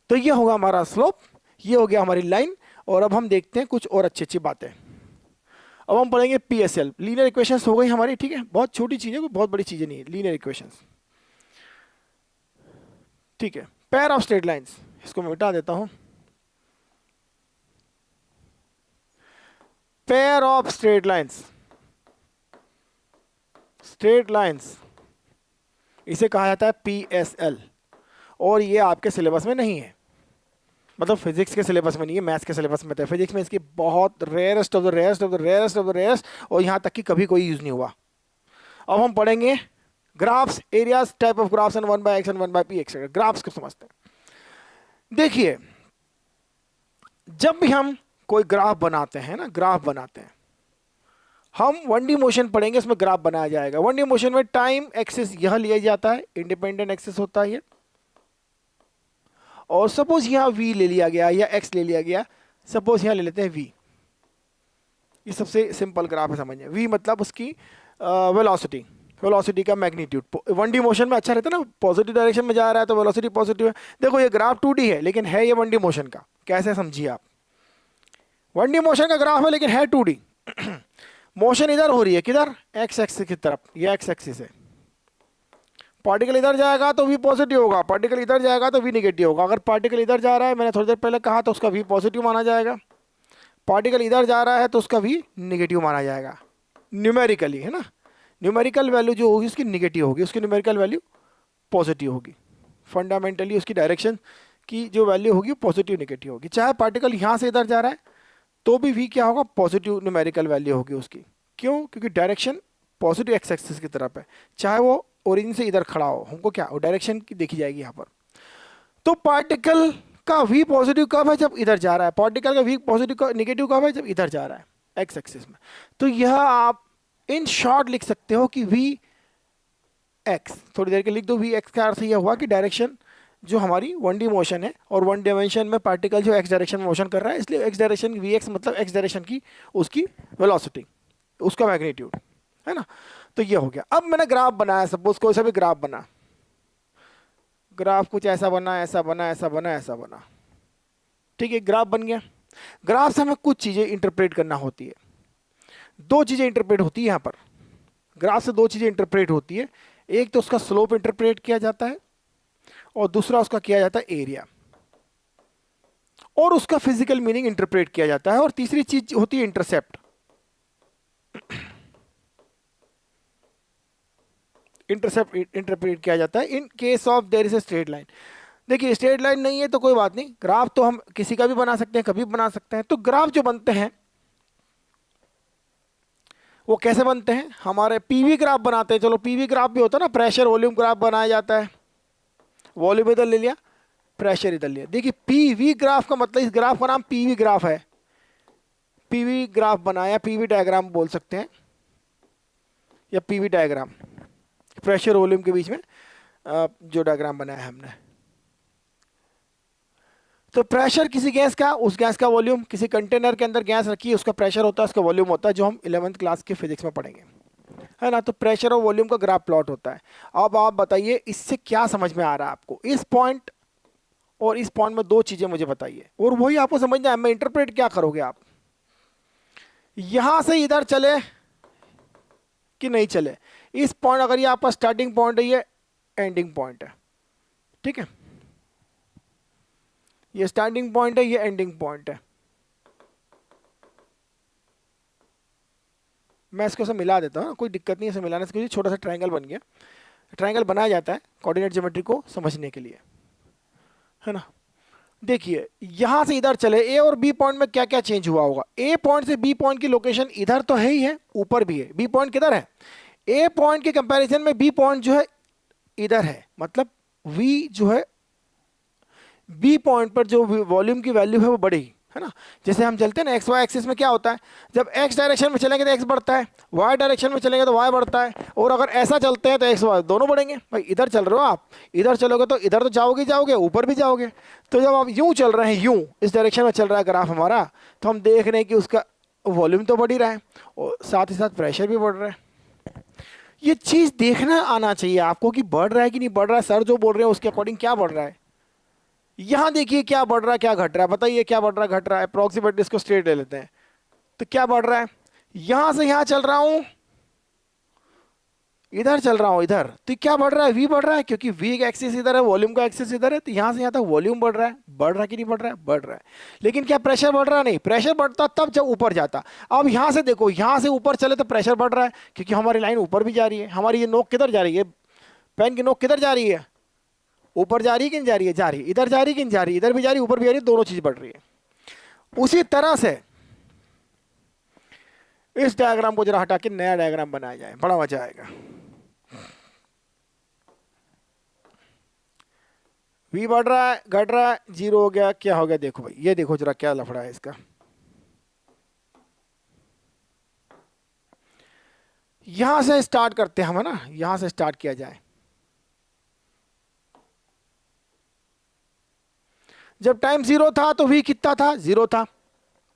तो ये होगा हमारा स्लोप, ये हो गया हमारी लाइन। और अब हम देखते हैं कुछ और अच्छी अच्छी बातें। अब हम पढ़ेंगे पीएसएल, लीनियर इक्वेशंस हो गई हमारी, ठीक है, बहुत छोटी चीज है, कोई बहुत बड़ी चीजें नहीं है, लीनियर इक्वेशंस, ठीक है। पेयर ऑफ स्ट्रेट लाइंस, इसको मैं मिटा देता हूं। Pair of straight lines, straight lines इसे कहा जाता है पीएसएल, और ये आपके सिलेबस में नहीं है, मतलब फिजिक्स के सिलेबस में नहीं है, मैथ्स के सिलेबस में था। फिजिक्स में इसकी बहुत rarest of the rarest of the rarest of the rarest, और यहाँ तक कि कभी कोई यूज नहीं हुआ। अब हम पढ़ेंगे graphs, areas, type of graphs and 1/x and 1/p etcetera. Graphs को समझते हैं। देखिए, जब भी हम कोई ग्राफ बनाते हैं ना, ग्राफ बनाते हैं, हम 1D मोशन पढ़ेंगे, उसमें ग्राफ बनाया जाएगा। 1D मोशन में टाइम एक्सिस यह लिया जाता है, इंडिपेंडेंट एक्सिस होता है ये, और सपोज यहां v ले लिया गया या x ले लिया गया, सपोज यहां ले लेते हैं v। ये सबसे सिंपल ग्राफ है, समझिए। v मतलब उसकी वेलोसिटी, वेलोसिटी का मैग्नीट्यूड। 1D मोशन में अच्छा रहता है ना, पॉजिटिव डायरेक्शन में जा रहा है तो वेलोसिटी पॉजिटिव है। देखो ये ग्राफ 2D है लेकिन है ये 1D मोशन का, कैसे समझिए आप। 1D मोशन का ग्राफ है लेकिन है 2D। मोशन इधर हो रही है, किधर, एक्स एक्सिस की तरफ, ये एक्स एक्सिस है। पार्टिकल इधर जाएगा तो v पॉजिटिव होगा, पार्टिकल इधर जाएगा तो v निगेटिव होगा। अगर पार्टिकल इधर जा रहा है, मैंने थोड़ी देर पहले कहा, तो उसका v पॉजिटिव माना जाएगा। पार्टिकल इधर जा रहा है तो उसका v निगेटिव माना जाएगा, न्यूमेरिकली, है ना। न्यूमेरिकल वैल्यू जो होगी उसकी निगेटिव होगी, उसकी न्यूमेरिकल वैल्यू पॉजिटिव होगी। फंडामेंटली उसकी डायरेक्शन की जो वैल्यू होगी पॉजिटिव निगेटिव होगी। चाहे पार्टिकल यहाँ से इधर जा रहा है तो भी v क्या होगा, पॉजिटिव न्यूमेरिकल वैल्यू होगी उसकी। क्यों, क्योंकि डायरेक्शन पॉजिटिव एक्स एक्सिस की तरफ है, चाहे वो ओरिजिन से इधर खड़ा हो, हमको क्या डायरेक्शन की देखी जाएगी यहाँ पर। तो पार्टिकल का v पॉजिटिव कब है, जब इधर जा रहा है। पार्टिकल का v पॉजिटिव निगेटिव कब है, जब इधर जा रहा है, एक्स एक्सिस में। तो यह आप इन शॉर्ट लिख सकते हो कि v x, थोड़ी देर के लिख दो। v x का अर्थ यह हुआ कि डायरेक्शन जो हमारी 1D मोशन है, और 1 डायमेंशन में पार्टिकल जो x डायरेक्शन में मोशन कर रहा है, इसलिए x डायरेक्शन vx मतलब x डायरेक्शन की उसकी वेलोसिटी, उसका मैग्नीट्यूड, है ना। तो ये हो गया। अब मैंने ग्राफ बनाया, सपोज कोई सा भी ग्राफ बना, ग्राफ कुछ ऐसा बना, ऐसा बना, ऐसा बना, ऐसा बना, ठीक है, ग्राफ बन गया। ग्राफ से हमें कुछ चीजें इंटरप्रेट करना होती है, दो चीजें इंटरप्रेट होती है यहाँ पर। ग्राफ से दो चीजें इंटरप्रेट होती है, एक तो उसका स्लोप इंटरप्रेट किया जाता है, और दूसरा उसका किया जाता है एरिया, और उसका फिजिकल मीनिंग इंटरप्रेट किया जाता है, और तीसरी चीज होती है इंटरसेप्ट। इंटरसेप्ट इंटरप्रेट किया जाता है in case of their is a straight line. देखिए स्ट्रेट लाइन नहीं है तो कोई बात नहीं, ग्राफ तो हम किसी का भी बना सकते हैं, कभी भी बना सकते हैं। तो ग्राफ जो बनते हैं वो कैसे बनते हैं, हमारे पीवी ग्राफ बनाते हैं। चलो पीवी ग्राफ भी होता है ना, प्रेशर वॉल्यूम ग्राफ बनाया जाता है, वॉल्यूम इधर ले लिया, प्रेशर इधर लिया। देखिए पीवी ग्राफ का मतलब, इस ग्राफ का नाम पीवी ग्राफ है। पीवी ग्राफ बनाया, पीवी डायग्राम बोल सकते हैं, या पीवी डायग्राम, प्रेशर वॉल्यूम के बीच में जो डायग्राम बनाया है हमने। तो प्रेशर किसी गैस का, उस गैस का वॉल्यूम, किसी कंटेनर के अंदर गैस रखी है उसका प्रेशर होता है, उसका वॉल्यूम होता है, जो हम 11th क्लास के फिजिक्स में पढ़ेंगे, है ना। तो प्रेशर और वॉल्यूम का ग्राफ प्लॉट होता है। अब आप बताइए इससे क्या समझ में आ रहा है आपको, इस पॉइंट और इस पॉइंट में दो चीजें मुझे बताइए, और वही आपको समझना है। मैं इंटरप्रेट क्या करोगे आप, यहां से इधर चले कि नहीं चले। इस पॉइंट, अगर ये आपका स्टार्टिंग पॉइंट है, ये एंडिंग पॉइंट है, ठीक है, ये स्टार्टिंग पॉइंट है, ये एंडिंग पॉइंट है। मैं इसको से मिला देता हूँ, कोई दिक्कत नहीं है इसे मिलाने से, क्योंकि छोटा सा ट्रायंगल बन गया। ट्रायंगल बनाया जाता है कोऑर्डिनेट ज्योमेट्री को समझने के लिए, है ना। देखिए यहां से इधर चले, ए और बी पॉइंट में क्या क्या चेंज हुआ होगा। ए पॉइंट से बी पॉइंट की लोकेशन इधर तो है ही है, ऊपर भी है। बी पॉइंट किधर है, ए पॉइंट के कंपैरिजन में बी पॉइंट जो है इधर है, मतलब वी जो है बी पॉइंट पर जो वॉल्यूम की वैल्यू है वो बढ़ेगी, है ना। जैसे हम चलते हैं ना एक्स वाई एक्सिस में, क्या होता है, जब एक्स डायरेक्शन में चलेंगे तो एक्स बढ़ता है, वाई डायरेक्शन में चलेंगे तो वाई बढ़ता है, और अगर ऐसा चलते हैं तो एक्स वाई दोनों बढ़ेंगे। भाई इधर चल रहे हो आप, इधर चलोगे तो इधर तो जाओगे ही जाओगे, ऊपर भी जाओगे। तो जब आप यूं चल रहे हैं, यूं इस डायरेक्शन में चल रहा है ग्राफ हमारा, तो हम देख रहे हैं कि उसका वॉल्यूम तो बढ़ ही रहा है और साथ ही साथ प्रेशर भी बढ़ रहा है। ये चीज देखना आना चाहिए आपको कि बढ़ रहा है कि नहीं बढ़ रहा है, सर जो बोल रहे हैं उसके अकॉर्डिंग क्या बढ़ रहा है। यहां देखिए क्या बढ़ रहा है क्या घट रहा है, बताइए क्या बढ़ रहा है घट रहा है, अप्रोक्सीमेटली इसको स्ट्रेट ले लेते हैं। तो क्या बढ़ रहा है, यहां से यहां चल रहा हूं, इधर चल रहा हूं इधर, तो क्या बढ़ रहा है, वी बढ़ रहा है, क्योंकि वी का एक्सिस इधर है, वॉल्यूम का एक्सिस इधर है, तो यहां से यहां तक वॉल्यूम बढ़ रहा है कि नहीं बढ़ रहा है, बढ़ रहा है। लेकिन क्या प्रेशर बढ़ रहा, नहीं, प्रेशर बढ़ता तब जब ऊपर जाता। अब यहां से देखो, यहां से ऊपर चले तो प्रेशर बढ़ रहा है, क्योंकि हमारी लाइन ऊपर भी जा रही है। हमारी ये नोक किधर जा रही है, पेन की नोक किधर जा रही है, ऊपर जा रही है कि नहीं जा रही है, जा रही है। इधर जा रही है कि नहीं जा रही है, इधर भी जा रही है, ऊपर भी जा रही है, दोनों चीज बढ़ रही है। उसी तरह से इस डायग्राम को जरा हटा के नया डायग्राम बनाया जाए, बड़ा मजा आएगा। वी बढ़ रहा है घट रहा है, जीरो हो गया, क्या हो गया, देखो भाई, ये देखो जरा क्या लफड़ा है इसका। यहां से स्टार्ट करते हैं हम, है ना, यहां से स्टार्ट किया जाए। जब टाइम जीरो था तो वी कितना था, जीरो था,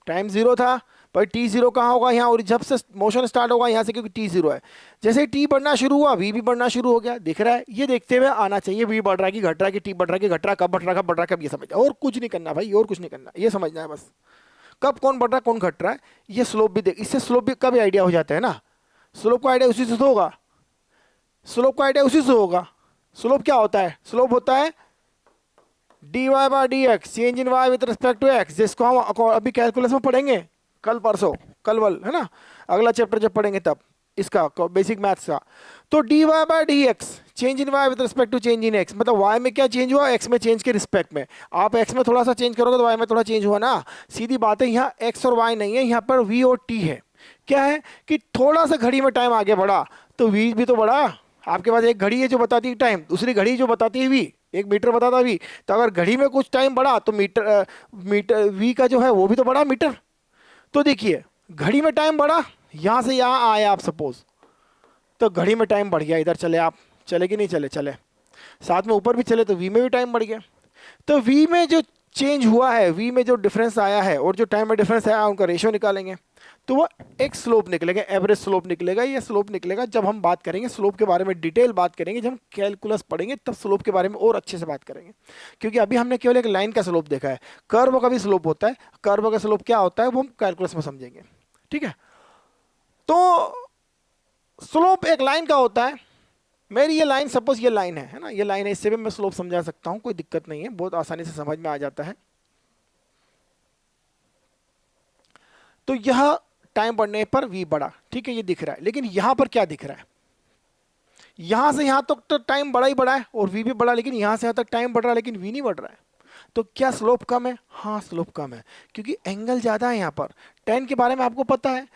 टाइम जीरो था। पर टी जीरो कहाँ होगा, यहाँ, और जब से मोशन स्टार्ट होगा यहाँ से, क्योंकि टी जीरो है। जैसे ही टी बढ़ना शुरू हुआ वी भी बढ़ना शुरू हो गया, दिख रहा है। ये देखते हुए आना चाहिए वी बढ़ रहा है कि घट रहा है, कि टी बढ़ रहा है कि घट रहा है, कब बढ़ रहा है कब बढ़ रहा है, कब, ये समझ, और कुछ नहीं करना भाई, और कुछ नहीं करना, ये समझना है बस, कब कौन बढ़ रहा है कौन घट रहा है। ये स्लोप भी देख, इससे स्लोप भी का भी आइडिया हो जाता है ना, स्लोप का आइडिया उसी से तो होगा, स्लोप का आइडिया उसी से होगा। स्लोप क्या होता है, स्लोप होता है D Y by D X, change in Y with respect to X, जिसको हम अभी कैलकुलस में पढ़ेंगे कल परसों, कल वल, है ना, अगला चैप्टर जब पढ़ेंगे तब इसका बेसिक मैथ्स का। तो D Y by D X, change in Y with respect to change in X, मतलब वाई में क्या चेंज हुआ, एक्स में चेंज के रिस्पेक्ट में। आप एक्स में थोड़ा सा चेंज करोगे तो वाई में थोड़ा चेंज हुआ ना, सीधी बात है। यहाँ एक्स और वाई नहीं है, यहाँ पर वी और टी है। क्या है कि थोड़ा सा घड़ी में टाइम आगे बढ़ा तो वी भी तो बढ़ा। आपके पास एक घड़ी है जो बताती है टाइम, दूसरी घड़ी जो बताती है वी, एक मीटर बताता वी, तो अगर घड़ी में कुछ टाइम बढ़ा तो मीटर वी का जो है वो भी तो बढ़ा मीटर। तो देखिए घड़ी में टाइम बढ़ा, यहां से यहां आए आप सपोज, तो घड़ी में टाइम बढ़ गया, इधर चले आप, चले कि नहीं चले, चले, साथ में ऊपर भी चले तो वी में भी टाइम बढ़ गया। तो वी में जो चेंज हुआ है, वी में जो डिफरेंस आया है और जो टाइम में डिफरेंस आया उनका रेशियो निकालेंगे, तो वो एक स्लोप निकलेगा, एवरेज स्लोप निकलेगा। ये स्लोप निकलेगा जब हम बात करेंगे स्लोप के बारे में, डिटेल बात करेंगे, जब हम कैलकुलस पढ़ेंगे तब स्लोप के बारे में और अच्छे से बात करेंगे। क्योंकि अभी हमने केवल एक लाइन का स्लोप देखा है, कर्व का भी स्लोप होता है, कर्व का स्लोप क्या होता है वो हम कैलकुलस में समझेंगे, ठीक है। तो स्लोप एक लाइन का होता है, मेरी ये लाइन, सपोज ये लाइन है ना, ये लाइन है, इससे भी मैं स्लोप समझा सकता हूँ, कोई दिक्कत नहीं है, बहुत आसानी से समझ में आ जाता है। तो यह टाइम बढ़ने पर v बढ़ा, ठीक है, ये दिख रहा है। लेकिन यहां पर क्या दिख रहा है, यहां से यहां तक तो टाइम बढ़ा ही बढ़ा है और v भी बढ़ा, लेकिन यहां से यहां तक टाइम बढ़ रहा है लेकिन v नहीं बढ़ रहा है। तो क्या स्लोप कम है, हाँ स्लोप कम है, क्योंकि एंगल ज्यादा है। यहां पर टेन के बारे में आपको पता है,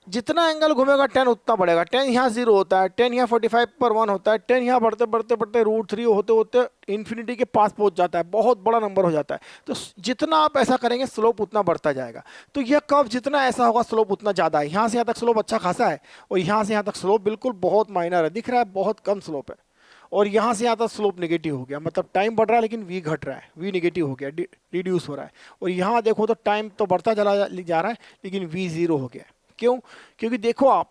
जितना एंगल घूमेगा टेन उतना बढ़ेगा। टेन यहाँ जीरो होता है, टेन यहाँ 45 पर वन होता है, टेन यहाँ बढ़ते बढ़ते बढ़ते √3 होते होते इन्फिनिटी के पास पहुंच जाता है, बहुत बड़ा नंबर हो जाता है। तो जितना आप ऐसा करेंगे स्लोप उतना बढ़ता जाएगा। तो यह कर्व जितना ऐसा होगा स्लोप उतना ज़्यादा है। यहाँ से यहाँ तक स्लोप अच्छा खासा है और यहाँ से यहाँ तक स्लोप बिल्कुल बहुत माइनर है, दिख रहा है बहुत कम स्लोप है। और यहाँ से यहाँ तक स्लोप नेगेटिव हो गया, मतलब टाइम बढ़ रहा है लेकिन वी घट रहा है, वी नेगेटिव हो गया, रिड्यूस हो रहा है। और यहाँ देखो तो टाइम तो बढ़ता चला जा रहा है लेकिन वी जीरो हो गया। क्यों, क्योंकि देखो आप,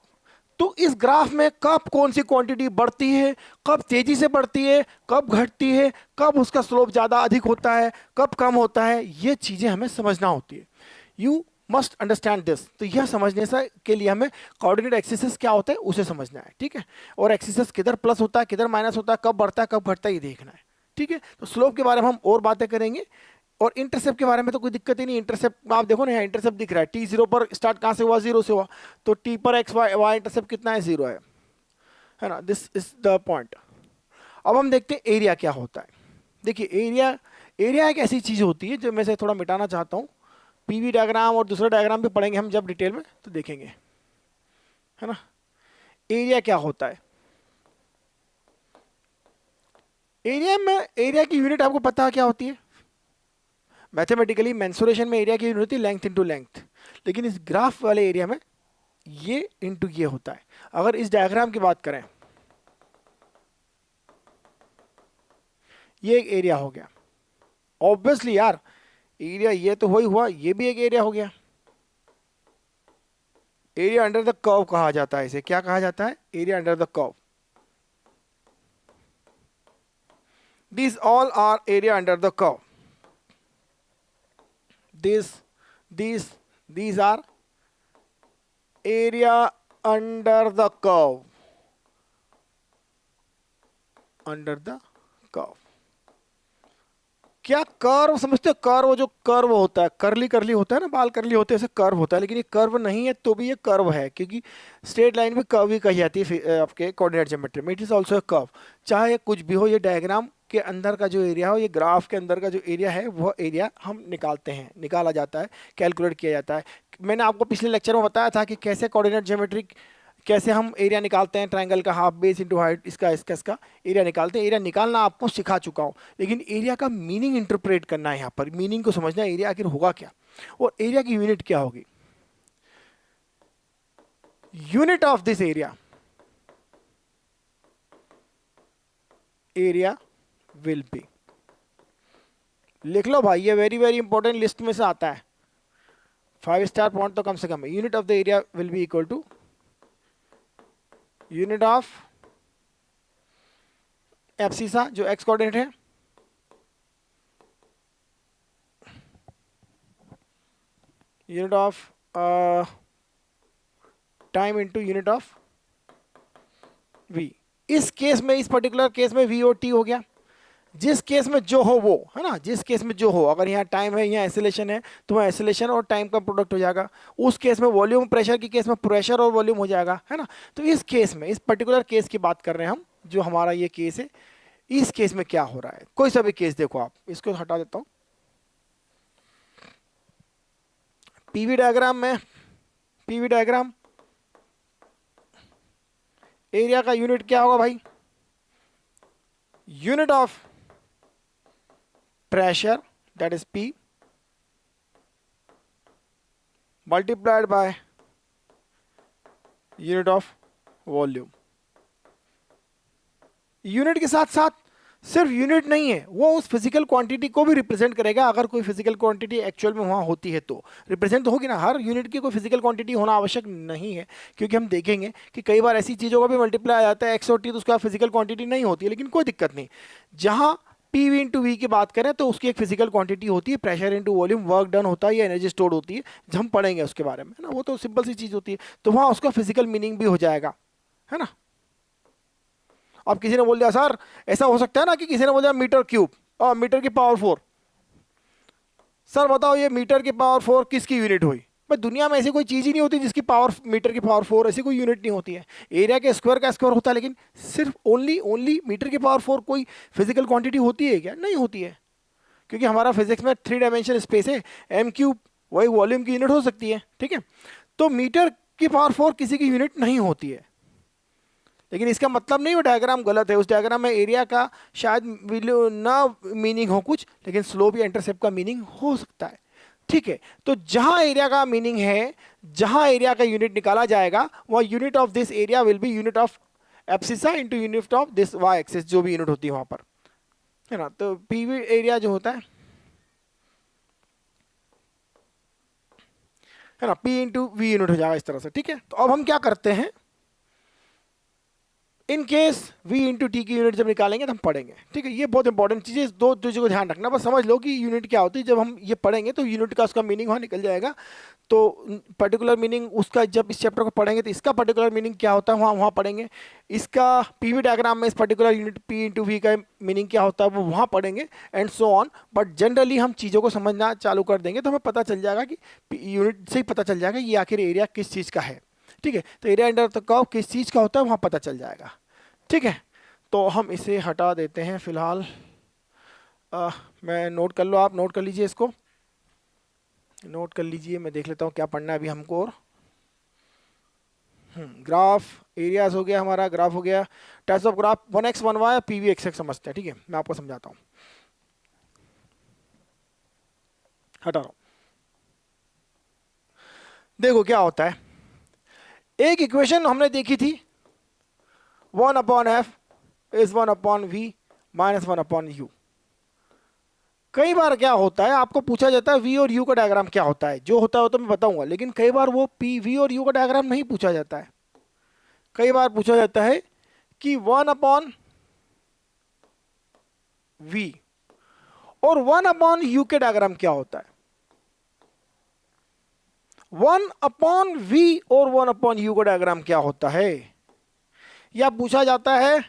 तो इस ग्राफ में कब कौन सी क्वांटिटी बढ़ती है, कब तेजी से बढ़ती है, कब घटती है, कब उसका स्लोप ज्यादा अधिक होता है, कब कम होता है, ये चीजें हमें समझना होती है। You must understand this. तो यह समझने से के लिए हमें कोऑर्डिनेट एक्सिस क्या होता है उसे समझना है, ठीक है। और एक्सिस किधर प्लस होता है किधर माइनस होता है, कब बढ़ता है कब घटता है, ये देखना है, ठीक है। तो स्लोप के बारे में हम और बातें करेंगे। और इंटरसेप्ट के बारे में तो कोई दिक्कत ही नहीं। इंटरसेप्ट आप देखो ना, यहाँ इंटरसेप्ट दिख रहा है, टी जीरो पर स्टार्ट कहाँ से हुआ, जीरो से हुआ, तो टी पर एक्स वाई वाई इंटरसेप्ट कितना है, जीरो है ना। This is the point. अब हम देखते हैं एरिया क्या होता है। देखिए एरिया, एरिया एक ऐसी चीज होती है जो मैं से थोड़ा मिटाना चाहता हूँ। पीवी डायग्राम और दूसरा डायग्राम भी पढ़ेंगे हम जब डिटेल में तो देखेंगे, है ना। एरिया क्या होता है, एरिया में, एरिया की यूनिट आपको पता है क्या होती है, मैथमेटिकली मेंसुरेशन में एरिया की यूनिट होती है लेंथ इंटू लेंथ, लेकिन इस ग्राफ वाले एरिया में ये इंटू ये होता है। अगर इस डायग्राम की बात करें, ये एक एरिया हो गया, ऑब्वियसली यार एरिया ये तो वही हुआ, ये भी एक एरिया हो गया। एरिया अंडर द कर्व कहा जाता है इसे, क्या कहा जाता है? Area under the curve. These all are area under the curve. These are area under the curve. Under the curve. क्या कर्व समझते हो? कर्व जो कर्व होता है, करली करली होता है ना, बाल करली होते हैं, ऐसे कर्व होता है, लेकिन ये कर्व नहीं है तो भी ये कर्व है, क्योंकि स्ट्रेट लाइन भी कर्व ही कही जाती है आपके कोऑर्डिनेट ज्योमेट्री में। It is also a curve. चाहे कुछ भी हो, ये डायग्राम के अंदर का जो एरिया हो, ये ग्राफ के अंदर का जो एरिया है, वह एरिया हम निकालते हैं, निकाला जाता है, कैलकुलेट किया जाता है। मैंने आपको पिछले लेक्चर में बताया था कि कैसे कोऑर्डिनेट ज्योमेट्री, कैसे हम एरिया निकालते हैं, ट्रायंगल का हाफ बेस इंटू हाइट, इसका एरिया निकालते हैं। एरिया निकालना आपको सिखा चुका हूं, लेकिन एरिया का मीनिंग इंटरप्रेट करना है, यहाँ पर मीनिंग को समझना है, एरिया आखिर होगा क्या और एरिया की यूनिट क्या होगी। Unit of this area will B, लिख लो भाई, ये वेरी वेरी इंपॉर्टेंट लिस्ट में से आता है, 5 स्टार पॉइंट तो कम से कम है। Unit of the area will be equal to unit of abscissa, जो एक्स कोऑर्डिनेट है, unit of time into unit of V. इस केस में, इस पर्टिकुलर केस में वी और टी हो गया। जिस केस में जो हो वो है ना, जिस केस में जो हो, अगर यहाँ टाइम है, यहाँ एसिलेशन है, तो वहाँ एसिलेशन और टाइम का प्रोडक्ट हो जाएगा। उस केस में वॉल्यूम, प्रेशर की केस में प्रेशर और वॉल्यूम हो जाएगा, है ना। तो इस केस में, इस पर्टिकुलर केस की बात कर रहे हैं हम, जो हमारा ये केस है, इस केस में क्या हो रहा है। कोई सा भी केस देखो आप, इसको हटा देता हूं। पीवी डायग्राम में, पीवी डायग्राम, एरिया का यूनिट क्या होगा भाई? Unit of pressure, that is P, multiplied by unit of volume। Unit के साथ साथ सिर्फ यूनिट नहीं है, वो उस फिजिकल क्वांटिटी को भी रिप्रेजेंट करेगा। अगर कोई फिजिकल क्वांटिटी एक्चुअल में वहाँ होती है तो रिप्रेजेंट तो होगी ना। हर यूनिट की कोई फिजिकल क्वांटिटी होना आवश्यक नहीं है, क्योंकि हम देखेंगे कि कई बार ऐसी चीज़ों का भी मल्टीप्लाई आ जाता है एक्स और टी, तो उसका फिजिकल क्वांटिटी नहीं होती है, लेकिन कोई दिक्कत नहीं। जहाँ पी वी इंटू वी की बात करें तो उसकी एक फिजिकल क्वांटिटी होती है, pressure into volume, work done होता है या एनर्जी स्टोर्ड होती है, जब हम पढ़ेंगे उसके बारे में, है ना। वो तो सिंपल सी चीज़ होती है, तो वहाँ उसका फिजिकल मीनिंग भी हो जाएगा, है ना। अब किसी ने बोल दिया सर, ऐसा हो सकता है ना कि किसी ने बोल दिया मीटर क्यूब और मीटर की पावर 4, सर बताओ ये मीटर की पावर 4 किसकी यूनिट हुई? भाई दुनिया में ऐसी कोई चीज़ ही नहीं होती जिसकी पावर, मीटर की पावर 4 ऐसी कोई यूनिट नहीं होती है। एरिया के स्क्वायर का स्क्वायर होता है, लेकिन सिर्फ ओनली मीटर की पावर 4 कोई फिजिकल क्वांटिटी होती है क्या? नहीं होती है, क्योंकि हमारा फिजिक्स में 3 डायमेंशन स्पेस है, एम क्यूब वही वॉल्यूम की यूनिट हो सकती है, ठीक है। तो मीटर की पावर 4 किसी की यूनिट नहीं होती है, लेकिन इसका मतलब नहीं वो डायग्राम गलत है। उस डायग्राम में एरिया का शायद ना मीनिंग हो कुछ, लेकिन स्लोप या इंटरसेप्ट का मीनिंग हो सकता है, ठीक है। तो जहां एरिया का मीनिंग है, जहां एरिया का यूनिट निकाला जाएगा, वह unit of this area will be unit of abscissa into unit of this Y axis, जो भी यूनिट होती है वहां पर, है ना। तो पीवी एरिया जो होता है ना, पी इंटू वी यूनिट हो जाएगा इस तरह से, ठीक है। तो अब हम क्या करते हैं, in case v into T की यूनिट जब निकालेंगे तो हम पढ़ेंगे, ठीक है। ये बहुत इंपॉर्टेंट चीज़ है, इस दो चीज़ों को ध्यान रखना, बस समझ लो कि यूनिट क्या होती है। जब हम ये पढ़ेंगे तो यूनिट का उसका मीनिंग वहाँ निकल जाएगा। तो पर्टिकुलर मीनिंग उसका जब इस चैप्टर को पढ़ेंगे तो इसका पर्टिकुलर मीनिंग क्या होता है वहाँ पढ़ेंगे। इसका पीवी डायग्राम में इस particular unit p into V का मीनिंग क्या होता है वो वहाँ पढ़ेंगे, and so on. But generally हम चीज़ों को समझना चालू कर देंगे तो हमें पता चल जाएगा कि यूनिट से ही पता चल जाएगा ये आखिर एरिया किस चीज़ का है, ठीक है। तो एरिया अंडर द कर्व किस चीज़ का होता है वहाँ पता चल जाएगा, ठीक है। तो हम इसे हटा देते हैं फिलहाल। मैं नोट कर लो, आप नोट कर लीजिए, इसको नोट कर लीजिए। मैं देख लेता हूँ क्या पढ़ना है अभी हमको। और ग्राफ एरियाज हो गया हमारा, ग्राफ हो गया, types of graph 1x 1y PV x समझते हैं, ठीक है। मैं आपको समझाता हूँ। हटा रहा हूं। देखो क्या होता है, एक इक्वेशन हमने देखी थी 1/f is 1/v minus 1/u। कई बार क्या होता है, आपको पूछा जाता है v और u का डायग्राम क्या होता है, जो होता है वो तो मैं बताऊंगा, लेकिन कई बार वो p v और u का डायग्राम नहीं पूछा जाता है। कई बार पूछा जाता है कि 1/v और 1/u के डायग्राम क्या होता है। 1/v और 1/u का डायग्राम क्या होता है, या पूछा जाता है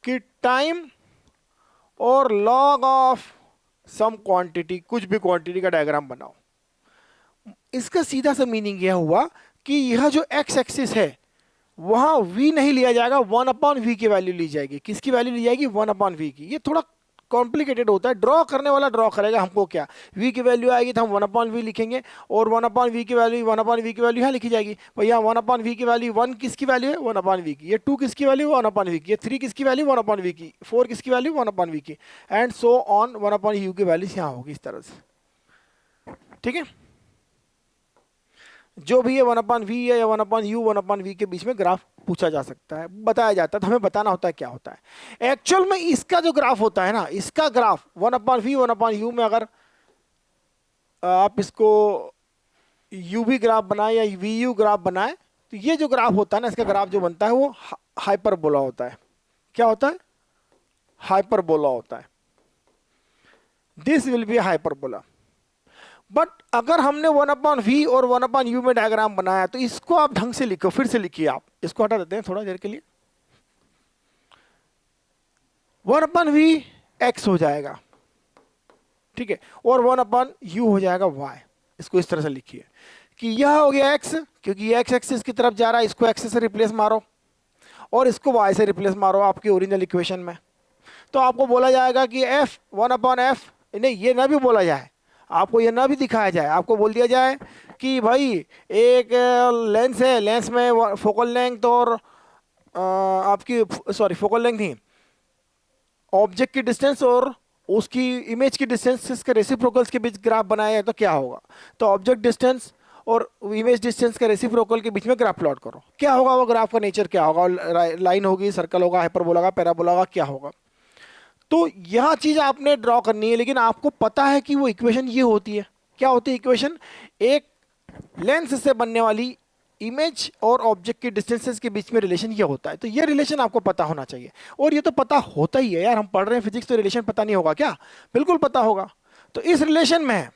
कि टाइम और लॉग ऑफ सम क्वांटिटी, कुछ भी क्वांटिटी का डायग्राम बनाओ। इसका सीधा सा मीनिंग यह हुआ कि यह जो एक्स एक्सिस है वहां v नहीं लिया जाएगा, 1/v की वैल्यू ली जाएगी। किसकी वैल्यू ली जाएगी? 1/v की। ये थोड़ा कॉम्प्लिकेटेड होता है, ड्रॉ करने वाला ड्रॉ करेगा, हमको क्या v की वैल्यू आएगी तो हम 1/v लिखेंगे, और 1/v की वैल्यू 1/v की वैल्यू यहाँ लिखी जाएगी। भैया 1/v की वैल्यू 1 किसकी वैल्यू है? 1/v की। ये 2 किसकी वैल्यू? 1/v की। ये 3 किसकी वैल्यू? 1/v की। 4 किसकी वैल्यू? 1/v की। एंड सो ऑन 1/u की वैल्यू यहाँ होगी इस तरह से। ठीक है, जो भी है 1/v है या 1/u 1/v के बीच में ग्राफ पूछा जा सकता है, बताया जाता है, तो हमें बताना होता है क्या होता है एक्चुअल में। इसका जो ग्राफ होता है ना, इसका ग्राफ 1/v 1/u में अगर आप इसको uv ग्राफ बनाए या vu ग्राफ बनाए, तो ये जो ग्राफ होता है ना, इसका ग्राफ जो बनता है वो हाइपरबोला होता है। क्या होता है? हाइपरबोला होता है। This will be hyperbola. But अगर हमने 1/v और 1/u में डायग्राम बनाया तो इसको आप ढंग से लिखो, फिर से लिखिए। आप इसको हटा देते हैं थोड़ा देर के लिए। 1/v x हो जाएगा, ठीक है, और 1/u हो जाएगा y। इसको इस तरह से लिखिए कि यह हो गया x, क्योंकि ये x एक्सिस की तरफ जा रहा है, इसको x से रिप्लेस मारो और इसको y से रिप्लेस मारो आपकी ओरिजिनल इक्वेशन में। तो आपको बोला जाएगा कि f 1/f, नहीं ये ना भी बोला जाए, आपको ये ना भी दिखाया जाए, आपको बोल दिया जाए कि भाई एक लेंस है, लेंस में फोकल लेंथ और आपकी सॉरी फोकल लेंथ नहीं, ऑब्जेक्ट की डिस्टेंस और उसकी इमेज की डिस्टेंस के रेसिप्रोकल्स के बीच ग्राफ बनाया है, तो क्या होगा? तो ऑब्जेक्ट डिस्टेंस और इमेज डिस्टेंस के रेसिप्रोकल के बीच में ग्राफ प्लॉट करो। क्या होगा वो ग्राफ का नेचर? क्या होगा? लाइन होगी, सर्कल होगा, हाइपरबोला होगा, पैराबोला होगा, क्या होगा? तो यह चीज आपने ड्रॉ करनी है, लेकिन आपको पता है कि वो इक्वेशन ये होती है। क्या होती है इक्वेशन? एक लेंस से बनने वाली इमेज और ऑब्जेक्ट की डिस्टेंसेस के बीच में रिलेशन ये होता है। तो ये रिलेशन आपको पता होना चाहिए, और ये तो पता होता ही है यार, हम पढ़ रहे हैं फिजिक्स, तो रिलेशन पता नहीं होगा क्या? बिल्कुल पता होगा। तो इस रिलेशन में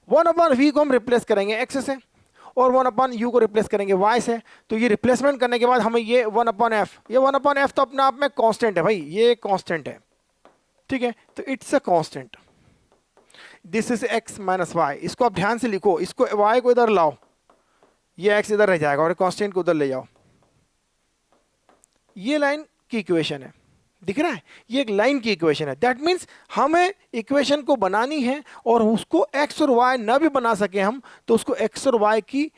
1/v को हम रिप्लेस करेंगे x से और 1/u को रिप्लेस करेंगे y से। तो ये रिप्लेसमेंट करने के बाद हमें ये 1/f, ये 1/f तो अपने आप में कांस्टेंट है भाई, ये कांस्टेंट है, ठीक है, तो it's a constant. This is x minus y। इसको आप ध्यान से लिखो, इसको y को इधर लाओ, ये x इधर रह जाएगा और कांस्टेंट को उधर ले जाओ। ये लाइन की इक्वेशन है, दिख रहा है? ये एक लाइन की इक्वेशन है। दैट मीन्स हमें इक्वेशन को बनानी है और उसको x और y ना भी बना सके हम, तो उसको x और y की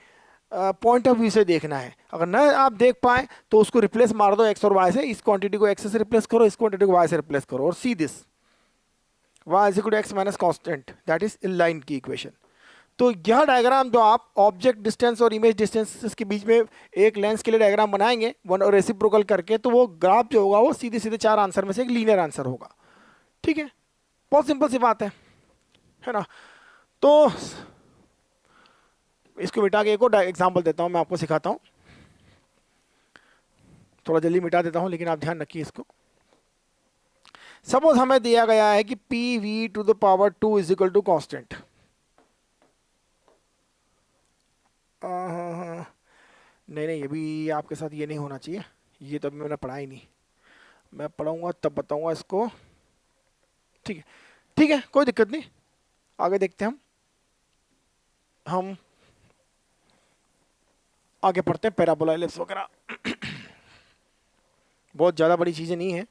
पॉइंट ऑफ व्यू से देखना है। अगर ना आप देख पाए तो उसको रिप्लेस मार दो x और y से, इस क्वांटिटी को x से रिप्लेस करो, इस क्वांटिटी को y से रिप्लेस करो, और see this y is equal to x minus constant, that is line की इक्वेशन। तो यह डायग्राम जो आप ऑब्जेक्ट डिस्टेंस और इमेज डिस्टेंस के बीच में एक लेंस के लिए डायग्राम बनाएंगे वन और रेसिप्रोकल करके, तो वो ग्राफ जो होगा वो सीधे सीधे 4 आंसर में से एक लीनियर आंसर होगा। ठीक है, बहुत सिंपल सी बात है ना? तो इसको मिटा के एक और एग्जाम्पल देता हूं, मैं आपको सिखाता हूं, थोड़ा जल्दी मिटा देता हूं लेकिन आप ध्यान रखिए इसको। सपोज हमें दिया गया है कि pv⁻² is equal to constant. नहीं, ये भी आपके साथ ये नहीं होना चाहिए, ये तो अभी मैंने पढ़ा ही नहीं, मैं पढ़ाऊंगा तब बताऊंगा इसको। ठीक है, ठीक है, कोई दिक्कत नहीं, आगे देखते हैं हम आगे पढ़ते हैं पैराबोला एलिप्स वगैरह। बहुत ज़्यादा बड़ी चीज़ें नहीं है।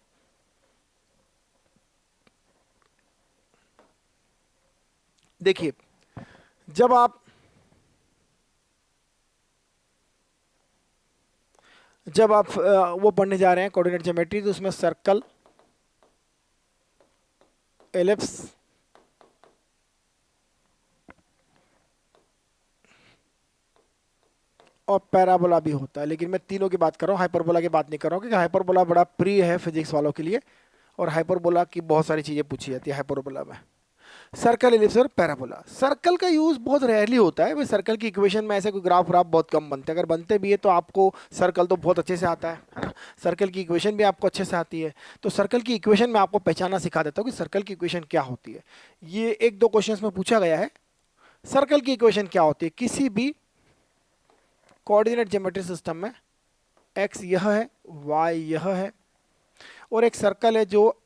देखिए, जब आप वो पढ़ने जा रहे हैं कोऑर्डिनेट ज्योमेट्री, तो उसमें सर्कल एलिप्स और पैराबोला भी होता है, लेकिन मैं तीनों की बात कर रहा हूँ, हाइपरबोला की बात नहीं कर रहा हूँ, क्योंकि हाइपरबोला बड़ा प्रिय है फिजिक्स वालों के लिए, और हाइपरबोला की बहुत सारी चीज़ें पूछी जाती है हाइपरबोला में। सर्कल, एलिप्स और पैराबोला। सर्कल का यूज़ बहुत रेयरली होता है भाई, सर्कल की इक्वेशन में ऐसे कोई ग्राफ व्राफ बहुत कम बनते हैं, अगर बनते भी है तो आपको सर्कल तो बहुत अच्छे से आता है ना, सर्कल की इक्वेशन भी आपको अच्छे से आती है। तो सर्कल की इक्वेशन में आपको पहचानना सिखा देता हूँ कि सर्कल की इक्वेशन क्या होती है। ये एक दो क्वेश्चन में पूछा गया है, सर्कल की इक्वेशन क्या होती है किसी भी कोऑर्डिनेट ज्योमेट्री सिस्टम में। एक्स यह है, वाई यह है, और एक सर्कल है जो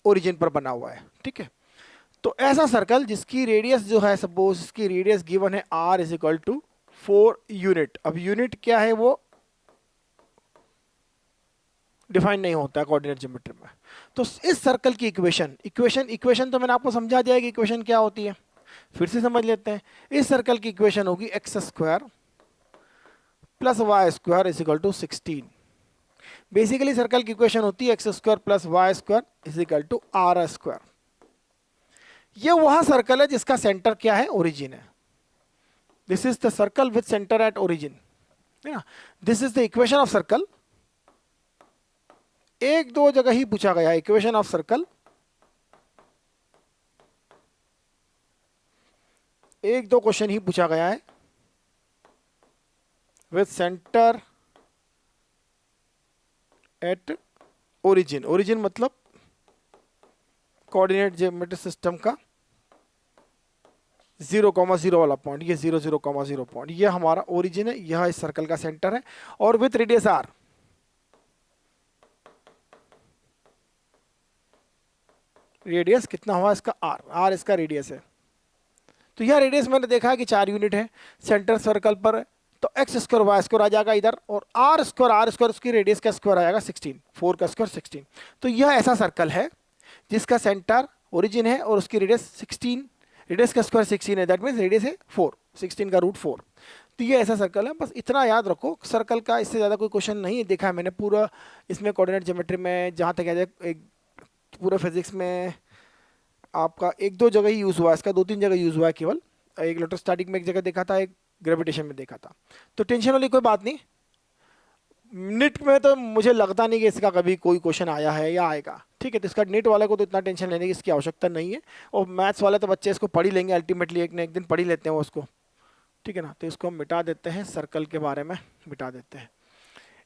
ओरिजिन पर बना हुआ है, ठीक है। तो ऐसा सर्कल जिसकी रेडियस जो है, सपोज इसकी रेडियस गिवन है r is equal to 4 unit. अब यूनिट क्या है वो डिफाइन नहीं होता है कोऑर्डिनेट ज्योमेट्री में। तो इस सर्कल की इक्वेशन इक्वेशन इक्वेशन तो मैंने आपको समझा दिया कि इक्वेशन क्या होती है, फिर से समझ लेते हैं। इस सर्कल की इक्वेशन होगी X square plus Y square is equal to 16। Basically circle की इक्वेशन होती है X square plus Y square is equal to R square. ये वह सर्कल है जिसका सेंटर क्या है, ओरिजिन है। This is the circle with centre at origin, है ना। This is the equation of circle. एक दो जगह ही पूछा गया है इक्वेशन ऑफ सर्कल, एक दो क्वेश्चन ही पूछा गया है with centre at origin. Origin मतलब कोऑर्डिनेट ज्योमेट्री सिस्टम का 0,0 वाला पॉइंट, ये 0,0,0 पॉइंट, ये हमारा ओरिजिन है, यह इस सर्कल का सेंटर है, और विथ रेडियस आर। रेडियस कितना हुआ इसका, आर, आर इसका रेडियस है। तो यह रेडियस मैंने देखा है कि 4 यूनिट है, सेंटर सर्कल पर है, तो एक्स स्क्वायर वाई स्क्वायर आ जाएगा इधर, और आर स्क्वायर उसकी रेडियस का स्क्वायर आ जाएगा 16, 4 का स्क्वायर 16। तो यह ऐसा सर्कल है जिसका सेंटर ओरिजिन है और उसकी रेडियस 16, रेडियस का स्क्वायर 16 है, दैट मीन्स रेडियस है 4, 16 का रूट 4। तो ये ऐसा सर्कल है, बस इतना याद रखो सर्कल का, इससे ज़्यादा कोई क्वेश्चन नहीं देखा है मैंने पूरा इसमें कोऑर्डिनेट ज्योमेट्री में, जहाँ तक है एक पूरा फिजिक्स में आपका एक दो जगह ही यूज़ हुआ है इसका, 2-3 जगह यूज़ हुआ है केवल। एक इलेक्ट्रोस्टैटिक में एक जगह देखा था, एक ग्रेविटेशन में देखा था। तो टेंशन वाली कोई बात नहीं, निट में तो मुझे लगता नहीं कि इसका कभी कोई क्वेश्चन आया है या आएगा, ठीक है। तो इसका निट वाले को तो इतना टेंशन लेने की इसकी आवश्यकता नहीं है, और मैथ्स वाले तो बच्चे इसको पढ़ ही लेंगे अल्टीमेटली, एक न एक दिन पढ़ ही लेते हैं वो उसको, ठीक है ना। तो इसको हम मिटा देते हैं, सर्कल के बारे में मिटा देते हैं।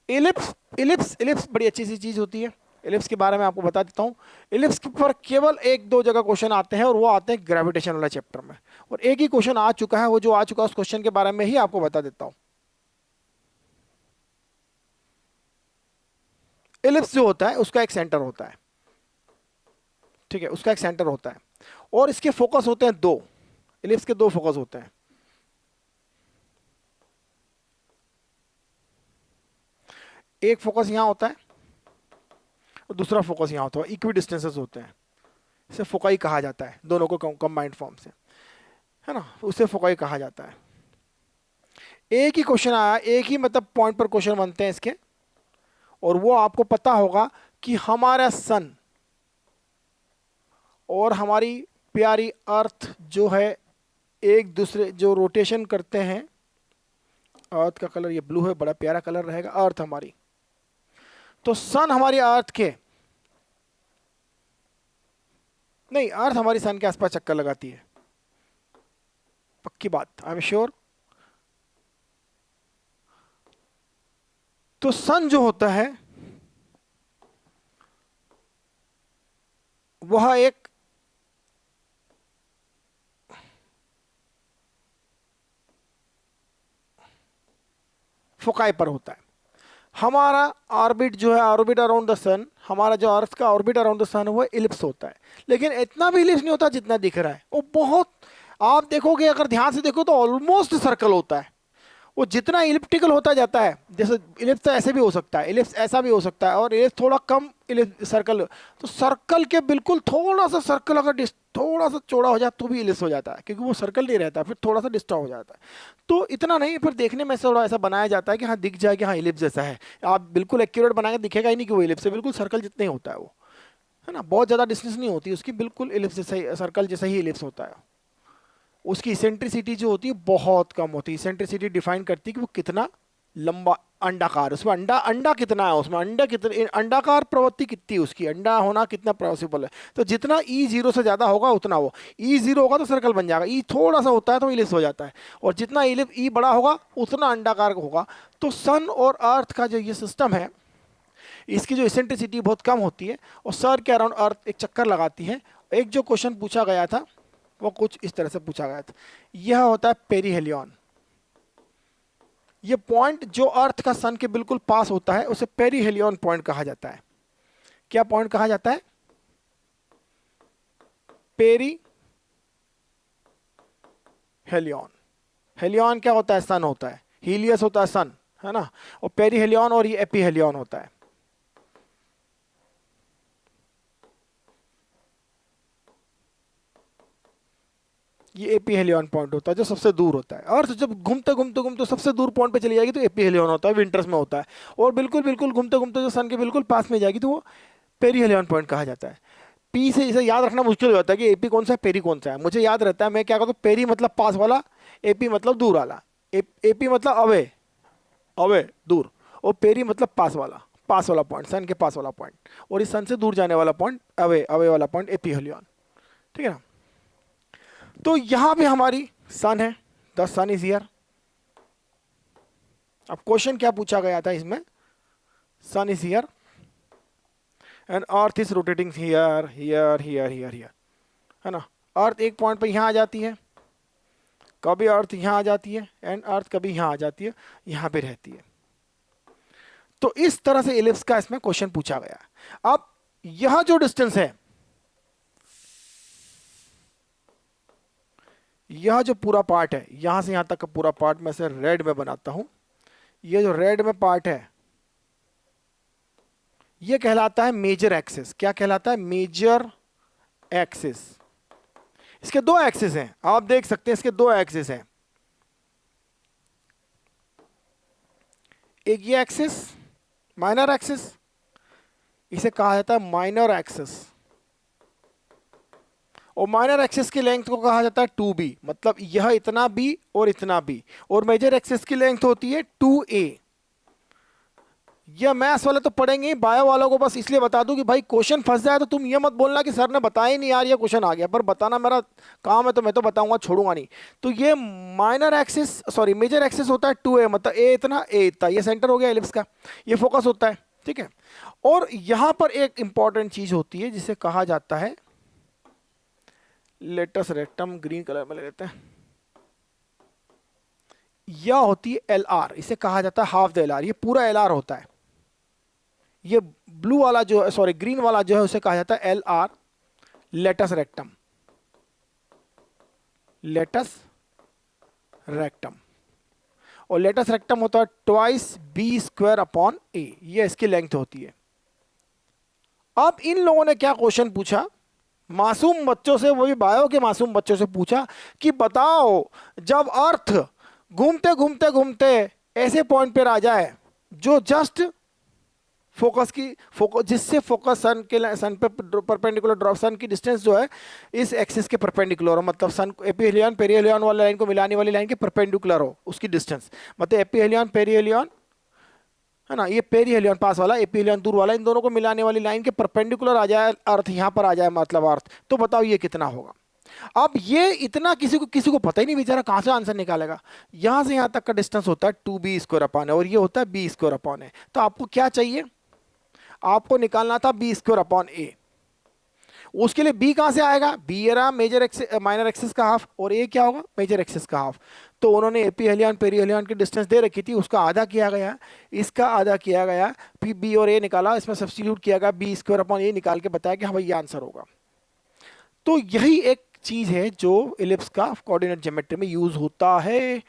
इलिप्स, इलिप्स इलिप्स बड़ी अच्छी सी चीज़ होती है। इलिप्स के बारे में आपको बता देता हूँ। इलिप्स पर केवल एक दो जगह क्वेश्चन आते हैं, और वो आते हैं ग्रेविटेशन वाला चैप्टर में, और एक ही क्वेश्चन आ चुका है, वो जो आ चुका है उस क्वेश्चन के बारे में ही आपको बता देता हूँ। इलिप्स जो होता है उसका एक सेंटर होता है, ठीक है, उसका एक सेंटर होता है, और इसके फोकस होते हैं दो। इलिप्स के दो फोकस होते हैं, एक फोकस यहां होता है और दूसरा फोकस यहां होता है, इक्वी डिस्टेंसेस होते हैं, इसे फोकाई कहा जाता है, दोनों को कंबाइंड फॉर्म से, है ना, उसे फोकाई कहा जाता है। एक ही क्वेश्चन आया, एक ही मतलब पॉइंट पर क्वेश्चन बनते हैं इसके, और वो आपको पता होगा कि हमारा सन और हमारी प्यारी अर्थ जो है एक दूसरे जो रोटेशन करते हैं, अर्थ का कलर ये ब्लू है, बड़ा प्यारा कलर रहेगा, अर्थ हमारी, तो सन हमारी अर्थ के नहीं, अर्थ हमारी सन के आसपास चक्कर लगाती है, पक्की बात, आई एम श्योर। तो सन जो होता है वह एक फोकाई पर होता है। हमारा ऑर्बिट जो है, ऑर्बिट अराउंड द सन, हमारा जो अर्थ का ऑर्बिट अराउंड द सन है वो इलिप्स होता है, लेकिन इतना भी इलिप्स नहीं होता जितना दिख रहा है, वो बहुत, आप देखोगे अगर ध्यान से देखो तो ऑलमोस्ट सर्कल होता है, वो जितना इलिप्टिकल होता जाता है, जैसे इलिप्स तो ऐसे भी हो सकता है, इलिप्स ऐसा भी हो सकता है, और इलिप्स थोड़ा कम सर्कल, तो सर्कल के बिल्कुल थोड़ा सा सर्कल अगर थोड़ा सा चौड़ा हो जाए तो भी इलिप्स हो जाता है, क्योंकि वो सर्कल नहीं रहता, फिर थोड़ा सा डिस्टर्ब हो जाता है। तो इतना नहीं, फिर देखने में थोड़ा ऐसा बनाया जाता है कि हाँ दिख जाए कि हाँ इलिप्स जैसा है, आप बिल्कुल एक्यूरेट बनाएंगे दिखेगा ही नहीं कि वो इलिप्स है, बिल्कुल सर्कल जितना ही होता है वो, है ना, बहुत ज़्यादा डिस्टेंस नहीं होती उसकी, बिल्कुल इलिप्स जैसा ही, सर्कल जैसा ही इलिप्स होता है। उसकी इसेंट्रिसिटी जो होती है बहुत कम होती है। इसेंट्रिसिटी डिफाइन करती है कि वो कितना लंबा अंडाकार, उसमें अंडा अंडा कितना है, उसमें अंडा कितने, अंडाकार प्रवृत्ति कितनी है उसकी, अंडा होना कितना पॉसिबल है। तो जितना ई जीरो से ज़्यादा होगा उतना वो, ई जीरो होगा तो सर्कल बन जाएगा, ई थोड़ा सा होता है तो इलिप्स हो जाता है, और जितना इलिप्स ई बड़ा होगा उतना अंडाकार होगा। तो सन और अर्थ का जो ये सिस्टम है, इसकी जो इसेंट्रिसिटी बहुत कम होती है और सर के अराउंड अर्थ एक चक्कर लगाती है। एक जो क्वेश्चन पूछा गया था वो कुछ इस तरह से पूछा गया था, यह होता है पेरीहेलियन। ये पॉइंट जो अर्थ का सन के बिल्कुल पास होता है उसे पेरीहेलियन पॉइंट कहा जाता है। क्या पॉइंट कहा जाता है? पेरीहेलियन। हेलियन क्या होता है? सन होता है, हीलियस होता है सन, है ना, और पेरीहेलियन और ये एपीहेलियन होता है। ये एपीहेलियन पॉइंट होता है जो सबसे दूर होता है। अर्थ जब घूमते घूमते घूमते सबसे दूर पॉइंट पे चली जाएगी तो एपीहेलियन होता है, विंटर्स में होता है। और बिल्कुल बिल्कुल घूमते घूमते जो सन के बिल्कुल पास में जाएगी तो वो पेरीहेलियन पॉइंट कहा जाता है। पी से इसे याद रखना मुश्किल हो जाता है कि एपी कौन सा है, पेरी कौन सा है। मुझे याद रहता है, मैं क्या करता हूँ, पेरी मतलब पास वाला, एपी मतलब दूर वाला। एपी मतलब अवे, अवे दूर, और पेरी मतलब पास वाला, पास वाला पॉइंट, सन के पास वाला पॉइंट, और इस सन से दूर जाने वाला पॉइंट अवे, अवे वाला पॉइंट एपीहेलियन। ठीक है ना। तो यहां पे हमारी सन है, द सन इज हियर। अब क्वेश्चन क्या पूछा गया था इसमें, sun is here and earth is rotating here here here here here, है ना। अर्थ एक पॉइंट पे यहां आ जाती है, कभी अर्थ यहां आ जाती है, एंड अर्थ कभी यहां आ जाती है, यहां पे रहती है। तो इस तरह से इलिप्स का इसमें क्वेश्चन पूछा गया। अब यह जो डिस्टेंस है, यह जो पूरा पार्ट है, यहां से यहां तक का पूरा पार्ट मैं से रेड में बनाता हूं। ये जो रेड में पार्ट है ये कहलाता है मेजर एक्सिस। क्या कहलाता है? Major axis. इसके दो एक्सिस हैं, आप देख सकते हैं, इसके दो एक्सिस हैं। एक ये एक्सिस माइनर एक्सिस, इसे कहा जाता है माइनर एक्सिस, और माइनर एक्सिस की लेंथ को कहा जाता है 2b, मतलब यह इतना b और इतना b, और मेजर एक्सिस की लेंथ होती है 2a। यह मैथ्स वाले तो पढ़ेंगे ही, बायो वालों को बस इसलिए बता दूं कि भाई क्वेश्चन फंस जाए तो तुम ये मत बोलना कि सर ने बताया ही नहीं यार ये क्वेश्चन आ गया, पर बताना मेरा काम है तो मैं तो बताऊंगा, छोड़ूंगा नहीं। तो ये minor axis, sorry major axis होता है 2a, मतलब a इतना a इतना, ये सेंटर हो गया एलिप्स का, ये फोकस होता है। ठीक है। और यहां पर एक इंपॉर्टेंट चीज होती है जिसे कहा जाता है लेटस रेक्टम, ग्रीन कलर में ले लेते हैं, यह होती है एल आर, इसे कहा जाता है हाफ द एल आर। ये पूरा एल आर होता है। ये ब्लू वाला जो है, सॉरी ग्रीन वाला जो है, उसे कहा जाता है L R, latus rectum, latus rectum. और लेटस रेक्टम होता है twice B square upon A, ये इसकी लेंथ होती है। अब इन लोगों ने क्या क्वेश्चन पूछा, मासूम बच्चों से, वो भी बायो के मासूम बच्चों से पूछा कि बताओ जब अर्थ घूमते घूमते घूमते ऐसे पॉइंट पर आ जाए जो जस्ट फोकस की, फोकस जिससे फोकस सन के, सन पे परपेंडिकुलर ड्रॉप, सन की डिस्टेंस जो है इस एक्सिस के परपेंडिकुलर हो, मतलब सन एपीहेलियन पेरीहेलियन वाली लाइन को मिलाने वाली लाइन के परपेंडिकुलर हो उसकी डिस्टेंस, मतलब एपीहेलियन पेरीहेलियन, है ना, ये पेरीहेलियन पास वाला, एपीहेलियन दूर वाला, इन दोनों को मिलाने वाली लाइन के परपेंडिकुलर आ जाए अर्थ, यहां पर आ जाए मतलब अर्थ, तो बताओ ये कितना होगा। अब ये इतना किसी को पता ही नहीं, बेचारा कहां से आंसर निकालेगा। यहां से यहां तक का डिस्टेंस होता है 2b स्क्वायर अपॉन है, और ये होता है b स्क्वायर अपॉन है। तो आपको क्या चाहिए, आपको निकालना था बी स्क्वायर अपॉन ए। उसके लिए बी कहां से आएगा, बी रहा मेजर एक्सिस, माइनर एक्सिस का हाफ, और ए क्या होगा, मेजर एक्सिस का हाफ। तो उन्होंने एपीहेलियन पेरीहेलियन की डिस्टेंस दे रखी थी, उसका आधा किया गया, इसका आधा किया गया, फिर बी और ए निकाला, इसमें सब्स्टिट्यूट किया गया, बी स्क्वायर अपॉन ए निकाल के बताया कि हाँ भाई ये आंसर होगा। तो यही एक चीज है जो इलिप्स का कोऑर्डिनेट ज्योमेट्री में यूज होता है,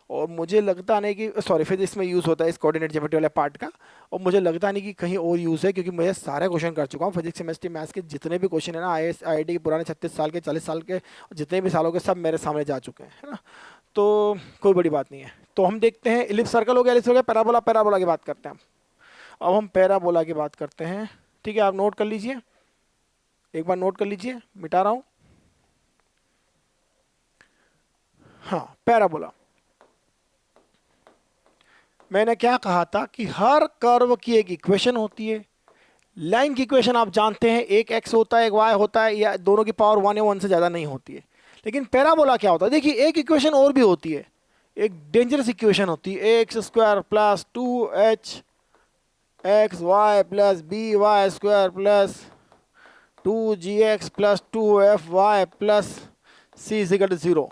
और मुझे लगता नहीं कि, सॉरी फिजिक्स में यूज़ होता है इस कोऑर्डिनेट ज्योमेट्री वाले पार्ट का, और मुझे लगता नहीं कि कहीं और यूज़ है, क्योंकि मैं सारे क्वेश्चन कर चुका हूँ फिजिक्स केमिस्ट्री मैथ्स के, जितने भी क्वेश्चन है ना IAS IIT के पुराने 36 साल के 40 साल के जितने भी सालों के, सब मेरे सामने जा चुके हैं, है ना। तो कोई बड़ी बात नहीं है। तो हम देखते हैं, इलिप्स सर्कल हो गया, इलिप्स हो गया, पैराबोला, पैराबोला की बात करते हैं अब हम पैराबोला की बात करते हैं। ठीक है, आप नोट कर लीजिए। एक बार नोट कर लीजिए, मिटा रहा हूं। हाँ, पैराबोला। मैंने क्या कहा था कि हर कर्व की एक इक्वेशन होती है। लाइन की इक्वेशन आप जानते हैं, एक एक्स होता है एक वाई होता है, या दोनों की पावर वन या वन से ज़्यादा नहीं होती है। लेकिन पैराबोला क्या होता है, देखिए एक इक्वेशन और भी होती है, एक डेंजरस इक्वेशन होती है, X square plus 2h X Y plus B Y square plus 2gx plus 2fy plus C is equal to 0।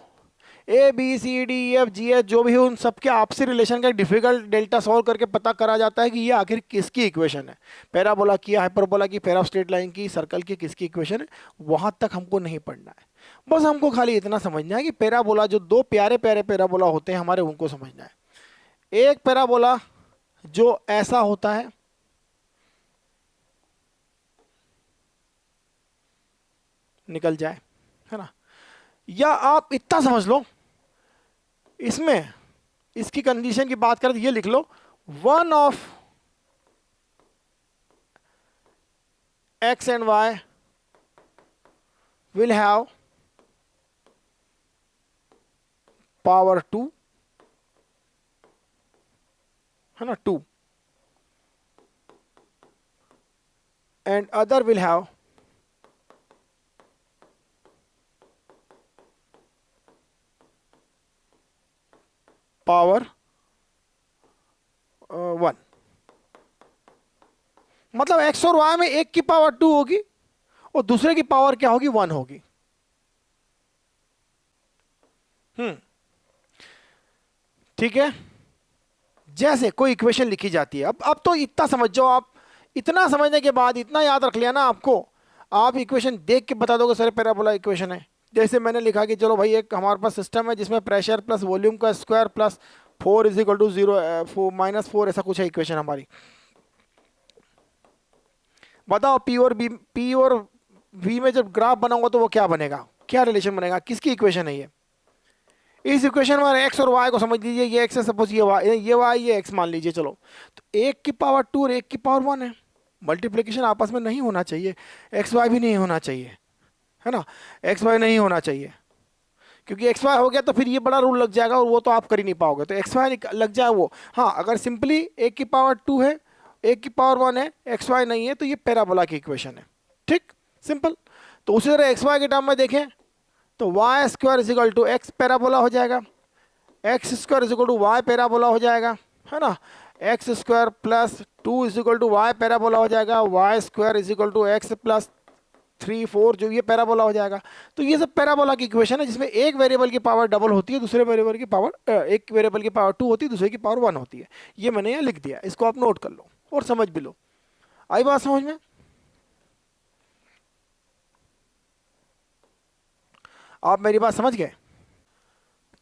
A B C D F G H जो भी है उन सबके आपसी रिलेशन का डिफिकल्ट डेल्टा सॉल्व करके पता करा जाता है कि ये आखिर किसकी इक्वेशन है। पैराबोला की, हाइपरबोला की, पैरा स्ट्रेट लाइन की, सर्कल की, किसकी इक्वेशन है, वहां तक हमको नहीं पढ़ना है। बस हमको खाली इतना समझना है कि पैराबोला, जो दो प्यारे प्यारे पैराबोला होते हैं हमारे, उनको समझना है। एक पैराबोला जो ऐसा होता है, निकल जाए, है ना, या आप इतना समझ लो, इसमें इसकी कंडीशन की बात करें तो ये लिख लो, one of x and y will have power 2, है ना, 2, and other will have power 1। मतलब एक्स और वाई में एक की पावर 2 होगी और दूसरे की पावर क्या होगी, 1 होगी। ठीक है। जैसे कोई इक्वेशन लिखी जाती है, अब तो इतना समझ जाओ आप, इतना समझने के बाद, इतना याद रख लिया ना आपको, आप इक्वेशन देख के बता दोगे सर पैराबोला इक्वेशन है। जैसे मैंने लिखा कि चलो भाई, एक हमारे पास सिस्टम है जिसमें प्रेशर प्लस वॉल्यूम का square plus 4 is equal to 0 -4, ऐसा कुछ है इक्वेशन हमारी। बताओ पी और वी में जब ग्राफ बनाऊंगा तो वो क्या बनेगा, क्या रिलेशन बनेगा, किसकी इक्वेशन है ये। इस इक्वेशन में एक्स और वाई को समझ लीजिए, ये एक्स है सपोज, ये वाई ये एक्स मान लीजिए। चलो, तो एक की पावर 2 और एक की पावर 1 है, मल्टीप्लिकेशन आपस में नहीं होना चाहिए, एक्स वाई भी नहीं होना चाहिए, है ना, एक्स वाई नहीं होना चाहिए, क्योंकि एक्स वाई हो गया तो फिर ये बड़ा रूल लग जाएगा और वो तो आप कर ही नहीं पाओगे, तो एक्स वाई लग जाए वो। हाँ, अगर सिंपली एक की पावर 2 है एक की पावर 1 है, एक्स वाई नहीं है, तो ये पैराबोला की इक्वेशन है। ठीक, सिंपल। तो उसी तरह एक्स वाई के टर्म में देखें तो Y square is equal to X parabola हो जाएगा, X square is equal to Y parabola हो जाएगा, है ना, X square plus 2 is equal to Y parabola हो जाएगा, Y square is equal to x plus 3 4 जो ये पैराबोला हो जाएगा। तो ये सब पैराबोला की इक्वेशन है जिसमें एक वेरिएबल की पावर डबल होती है, दूसरे वेरिएबल की पावर एक वेरिएबल की पावर 2 होती है, दूसरे की पावर 1 होती है। ये मैंने यहाँ लिख दिया, इसको आप नोट कर लो और समझ भी लो। आई बात समझ में? आप मेरी बात समझ गए?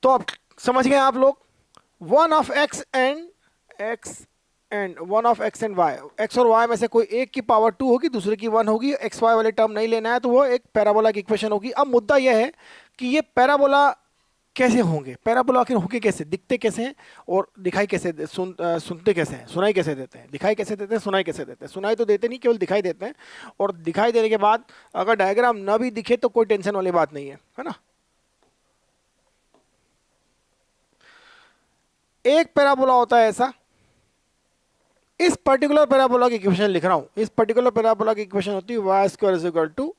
तो अब समझ गए आप लोग, one of x and Y, X और वाई में से कोई एक की पावर 2 होगी, दूसरे की 1 होगी, एक्स वाई वाले टर्म नहीं लेना है, तो वो एक पैराबोला की इक्वेशन होगी। अब मुद्दा यह है कि ये पैराबोला कैसे होंगे, पैराबोला आखिर होंगे कैसे, दिखते कैसे हैं और दिखाई कैसे सुनते कैसे हैं, सुनाई कैसे देते हैं, दिखाई कैसे देते हैं, सुनाई कैसे देते हैं। सुनाई तो देते नहीं, केवल दिखाई देते हैं, और दिखाई देने के बाद अगर डायग्राम न भी दिखे तो कोई टेंशन वाली बात नहीं है ना। एक पैराबोला होता है ऐसा, इस पर्टिकुलर पैराबोला की इक्वेशन लिख रहा हूं, इस पर्टिकुलर पैराबोला की इक्वेशन होती है Y square is equal to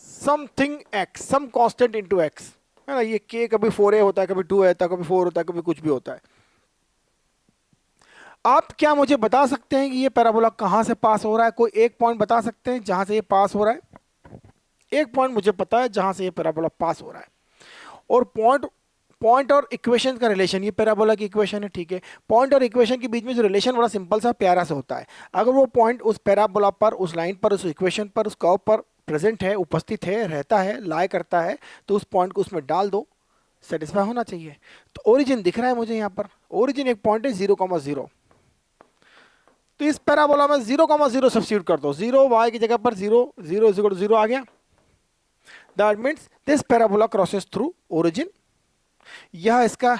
something X, some constant into X, है ना। ये के कभी 4a होता है, कभी 2a होता है, कभी 4 होता है, कभी कुछ भी होता है। आप क्या मुझे बता सकते हैं कि ये पैराबोला कहां से पास हो रहा है? कोई एक पॉइंट बता सकते हैं जहां से ये पास हो रहा है? एक पॉइंट मुझे पता है जहां से ये पैराबोला पास हो रहा है, और पॉइंट और इक्वेशन का रिलेशन, ये पैराबोला की इक्वेशन है, ठीक है। पॉइंट और इक्वेशन के बीच में जो रिलेशन बड़ा सिंपल सा प्यारा सा होता है, अगर वो पॉइंट उस पैराबोला पर, उस लाइन पर, उस इक्वेशन पर, उस कर्व पर प्रेजेंट है, उपस्थित है, रहता है, लाई करता है, तो उस पॉइंट को उसमें डाल दो, सेटिस्फाई होना चाहिए। तो ओरिजिन दिख रहा है मुझे यहाँ पर, ओरिजिन एक पॉइंट है 0,0, तो इस पैराबोला में 0,0 सब्स्टिट्यूट कर दो, 0 y की जगह पर 0 0 0 आ गया। That means this parabola crosses through origin, यह इसका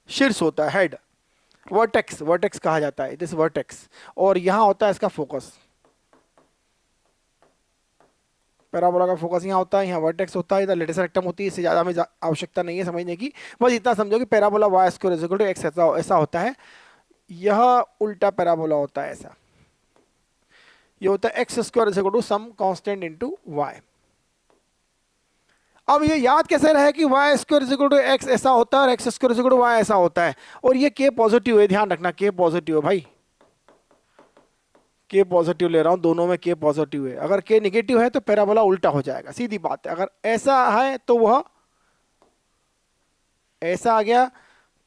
शीर्ष होता है, हेड, वर्टेक्स, वर्टेक्स कहा जाता है, दिस वर्टेक्स, और यहां होता है इसका फोकस। पैराबोला का फोकस यहाँ होता है, यहाँ वर्टेक्स होता है, इधर लेटेस्ट रेक्टम होती है, इससे ज़्यादा हमें आवश्यकता नहीं है समझने की। बस इतना समझो कि parabola Y square is equal to X ऐसा होता है। यह उल्टा पैराबोला होता है ऐसा, ये होता है X square is equal to some constant into Y. अब ये याद कैसे रहे कि Y square is equal to X ऐसा होता है और X square is equal to Y ऐसा होता है, और ये के पॉजिटिव है, ध्यान रखना के पॉजिटिव है भाई, के पॉजिटिव ले रहा हूं, दोनों में के पॉजिटिव है। अगर के निगेटिव है तो पैराबोला उल्टा हो जाएगा, सीधी बात है। अगर ऐसा है तो वह ऐसा आ गया,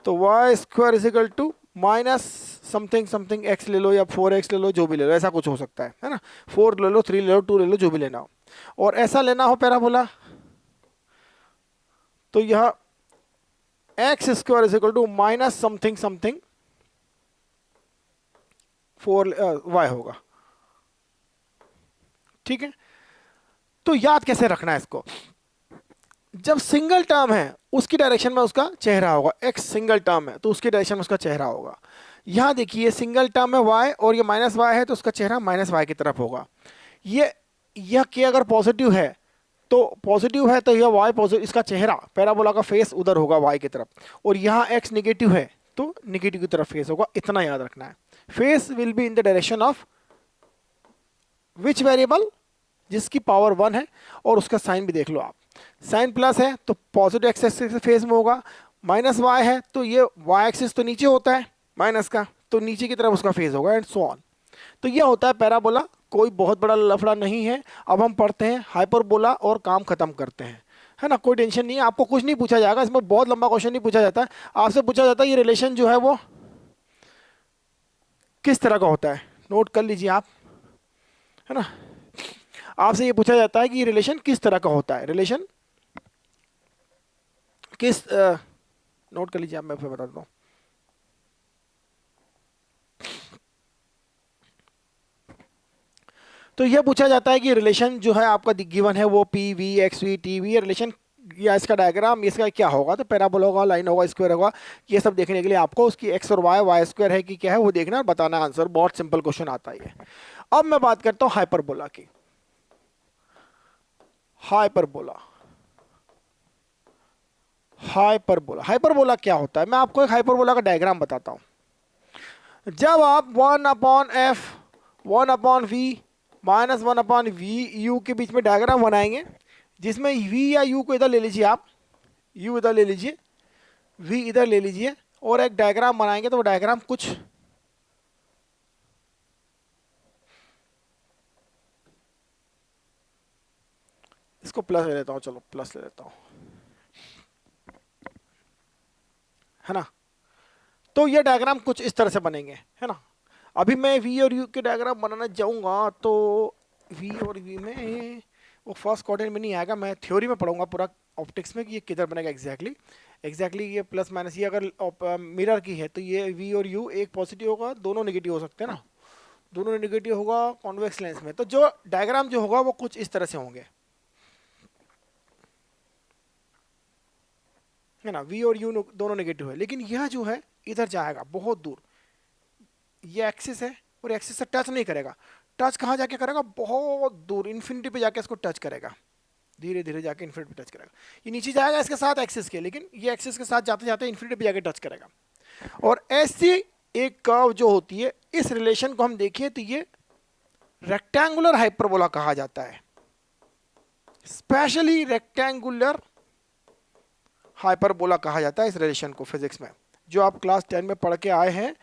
तो Y square is equal to minus something something X ले लो या 4x ले लो, जो भी ले लो, ऐसा कुछ हो सकता है ना। 4 ले लो, 3 ले लो, 2 ले लो, जो भी लेना हो। और ऐसा लेना हो पैराबोला तो यह X square is equal to minus something something 4y होगा, ठीक है। तो याद कैसे रखना है इसको, जब सिंगल टर्म है उसकी डायरेक्शन में उसका चेहरा होगा, एक्स सिंगल टर्म है तो उसकी डायरेक्शन में उसका चेहरा होगा। यहां देखिए सिंगल टर्म है वाई और ये माइनस वाई है तो उसका चेहरा माइनस वाई की तरफ होगा। यह के अगर पॉजिटिव है तो यह वाई पॉजिटिव, इसका चेहरा पैराबोला का फेस उधर होगा वाई की तरफ, और यहाँ एक्स निगेटिव है तो निगेटिव की तरफ फेस होगा, इतना याद रखना है। Face will be in the direction of which variable, जिसकी पावर 1 है, और उसका साइन भी देख लो आप, साइन प्लस है तो पॉजिटिव एक्स एक्सिस फेस में होगा, माइनस वाई है तो ये वाई एक्सिस तो नीचे होता है माइनस का, तो नीचे की तरफ उसका फेस होगा, एंड सो ऑन। तो ये होता है पैराबोला, कोई बहुत बड़ा लफड़ा नहीं है। अब हम पढ़ते हैं हाइपरबोला और काम खत्म करते हैं, है ना। कोई टेंशन नहीं है, आपको कुछ नहीं पूछा जाएगा इसमें, बहुत लंबा क्वेश्चन नहीं पूछा जाता है। आपसे पूछा जाता है ये रिलेशन जो है वो किस तरह का होता है, नोट कर लीजिए आप, है ना। आपसे ये पूछा जाता है कि ये रिलेशन किस तरह का होता है, रिलेशन किस नोट कर लीजिए आप, मैं फिर बता देता हूँ। तो यह पूछा जाता है कि रिलेशन जो है आपका गिवन है वो P V x we T V, relation या इसका डायग्राम इसका क्या होगा, तो पैराबोला होगा, लाइन होगा, स्क्वायर होगा। ये सब देखने के लिए आपको उसकी एक्स और वाई स्क्वायर है कि क्या है वो देखना और बताना आंसर, बहुत सिंपल क्वेश्चन आता है। अब मैं बात करता हूं हाइपरबोला की। हाइपरबोला हाइपरबोला हाइपरबोला क्या होता है, मैं आपको एक हाइपरबोला का डायग्राम बताता हूं। जब आप 1/f 1/v minus 1/v u के बीच में डायग्राम बनाएंगे, जिसमें v या u को इधर ले लीजिए आप, u इधर ले लीजिए, v इधर ले लीजिए, और एक डायग्राम बनाएंगे, तो वो डायग्राम कुछ इसको प्लस ले लेता हूं, चलो प्लस ले लेता हूं, है ना। तो ये डायग्राम कुछ इस तरह से बनेंगे, है ना। अभी मैं v और u के डायग्राम बनाना जाऊंगा तो v और v में वो फर्स्ट क्वाड्रेंट में नहीं आएगा, मैं थ्योरी में पढ़ूंगा पूरा ऑप्टिक्स में कि ये किधर बनेगा एग्जैक्टली ये प्लस माइनस, ये अगर मिरर की है तो ये v और u एक पॉजिटिव होगा, दोनों नेगेटिव हो सकते हैं ना, दोनों नेगेटिव होगा कॉन्वेक्स लेंस में। तो जो डायग्राम जो होगा वो कुछ इस तरह से होंगे, है ना। v और u दोनों नेगेटिव है, लेकिन यह जो है इधर जाएगा बहुत दूर, ये एक्सिस है और एक्सिस से टच नहीं करेगा। टच कहाँ जाके करेगा, बहुत दूर इन्फिनिटी पे जाके इसको टच करेगा, धीरे धीरे जाके इन्फिनिटी पे टच करेगा। ये नीचे जाएगा इसके साथ एक्सिस के, लेकिन ये एक्सिस के साथ जाते जाते इन्फिनिटी पे जाके टच करेगा। और ऐसी एक कर्व जो होती है, इस रिलेशन को हम देखिए तो ये रेक्टेंगुलर हाइपरबोला कहा जाता है, स्पेशली रेक्टेंगुलर हाइपरबोला कहा जाता है इस रिलेशन को फिजिक्स में। जो आप क्लास 10 में पढ़ के आए हैं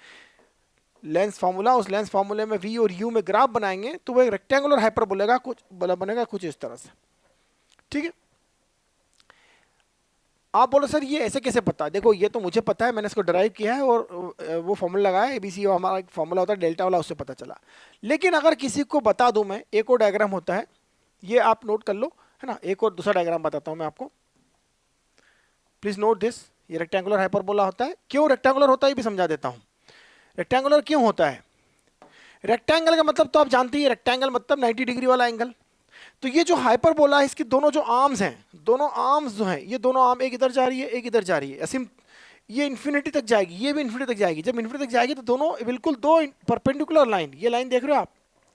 लेंस फार्मूला, उस लेंस फार्मूले में v और u में ग्राफ बनाएंगे तो वो एक रेक्टेंगुलर हाइपरबोला कुछ बनेगा कुछ इस तरह से, ठीक है। आप बोलो सर ये ऐसे कैसे पता, देखो ये तो मुझे पता है, मैंने इसको ड्राइव किया है और वो फॉर्मूला लगाया एबीसी, हमारा एक फॉर्मूला होता है डेल्टा वाला, उससे पता चला। लेकिन अगर किसी को बता दूं मैं, एक और डायग्राम होता है, ये आप नोट कर लो, है ना। एक और दूसरा डायग्राम बताता हूं मैं आपको, प्लीज नोट दिस। ये रेक्टेंगुलर हाइपरबोला होता है, क्यों रेक्टेंगुलर होता है ये भी समझा देता हूं। रेक्टेंगुलर क्यों होता है, रेक्टेंगल का मतलब तो आप जानते ही, रेक्टेंगल मतलब 90 डिग्री वाला एंगल। तो ये जो हाइपरबोला है इसकी दोनों जो आर्म्स हैं, दोनों आर्म्स जो हैं, ये दोनों आर्म एक इधर जा रही है एक इधर जा रही है, असीम ये इन्फिनिटी तक जाएगी, ये भी इन्फिनिटी तक जाएगी। जब इन्फिनिटी तक जाएगी तो दोनों बिल्कुल दो परपेंडिकुलर लाइन, ये लाइन देख रहे हो आप,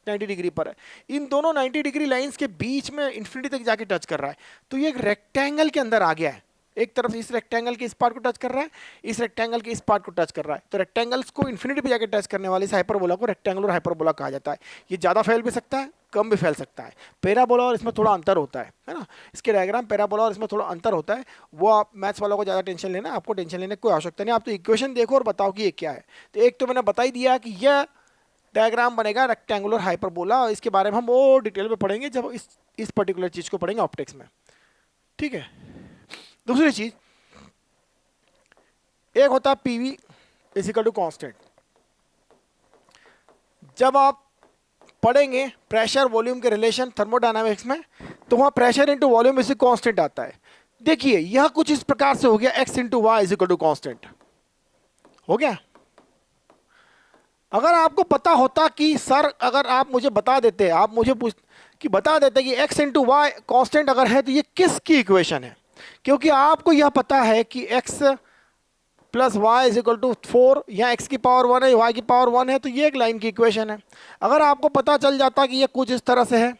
90 डिग्री पर है। इन दोनों 90 डिग्री लाइंस के बीच में इन्फिनिटी तक जाके टच कर रहा है, तो ये एक रेक्टेंगल के अंदर आ गया है। एक तरफ इस रेक्टेंगल के इस पार्ट को टच कर रहा है, इस रेक्टेंगल के इस पार्ट को टच कर रहा है, तो रेक्टेंगल्स को इन्फिनिटी पे जाके टच करने वाले इस हाइपरबोला को रेक्टेंगुलर हाइपरबोला कहा जाता है। ये ज़्यादा फैल भी सकता है, कम भी फैल सकता है। पैराबोला और इसमें थोड़ा अंतर होता है ना। इसके डायग्राम पैराबोला और इसमें थोड़ा अंतर होता है, वो आप मैथ्स वालों को ज़्यादा टेंशन लेना, आपको टेंशन लेने की कोई आवश्यकता नहीं। आप तो इक्वेशन देखो और बताओ कि ये क्या है। तो एक तो मैंने बता ही दिया कि यह डायग्राम बनेगा रेक्टेंगुलर हाइपरबोला, और इसके बारे में हम और डिटेल में पढ़ेंगे जब इस पर्टिकुलर चीज़ को पढ़ेंगे ऑप्टिक्स में, ठीक है। दूसरी चीज़, एक होता है पीवी इजिकल टू कांस्टेंट। जब आप पढ़ेंगे प्रेशर वॉल्यूम के रिलेशन थर्मोडायनामिक्स में, तो वहां pressure into volume is constant आता है। देखिए यह कुछ इस प्रकार से हो गया, x into Y is equal to constant हो गया। अगर आपको पता होता कि सर, अगर आप मुझे बता देते, आप मुझे बता देते कि x इंटू वाई कॉन्स्टेंट अगर है तो ये किसकी इक्वेशन है, क्योंकि आपको यह पता है कि x plus Y is equal to 4, या x की पावर 1 है, y की पावर 1 है, तो ये एक लाइन की इक्वेशन है। अगर आपको पता चल जाता कि ये कुछ इस तरह से है,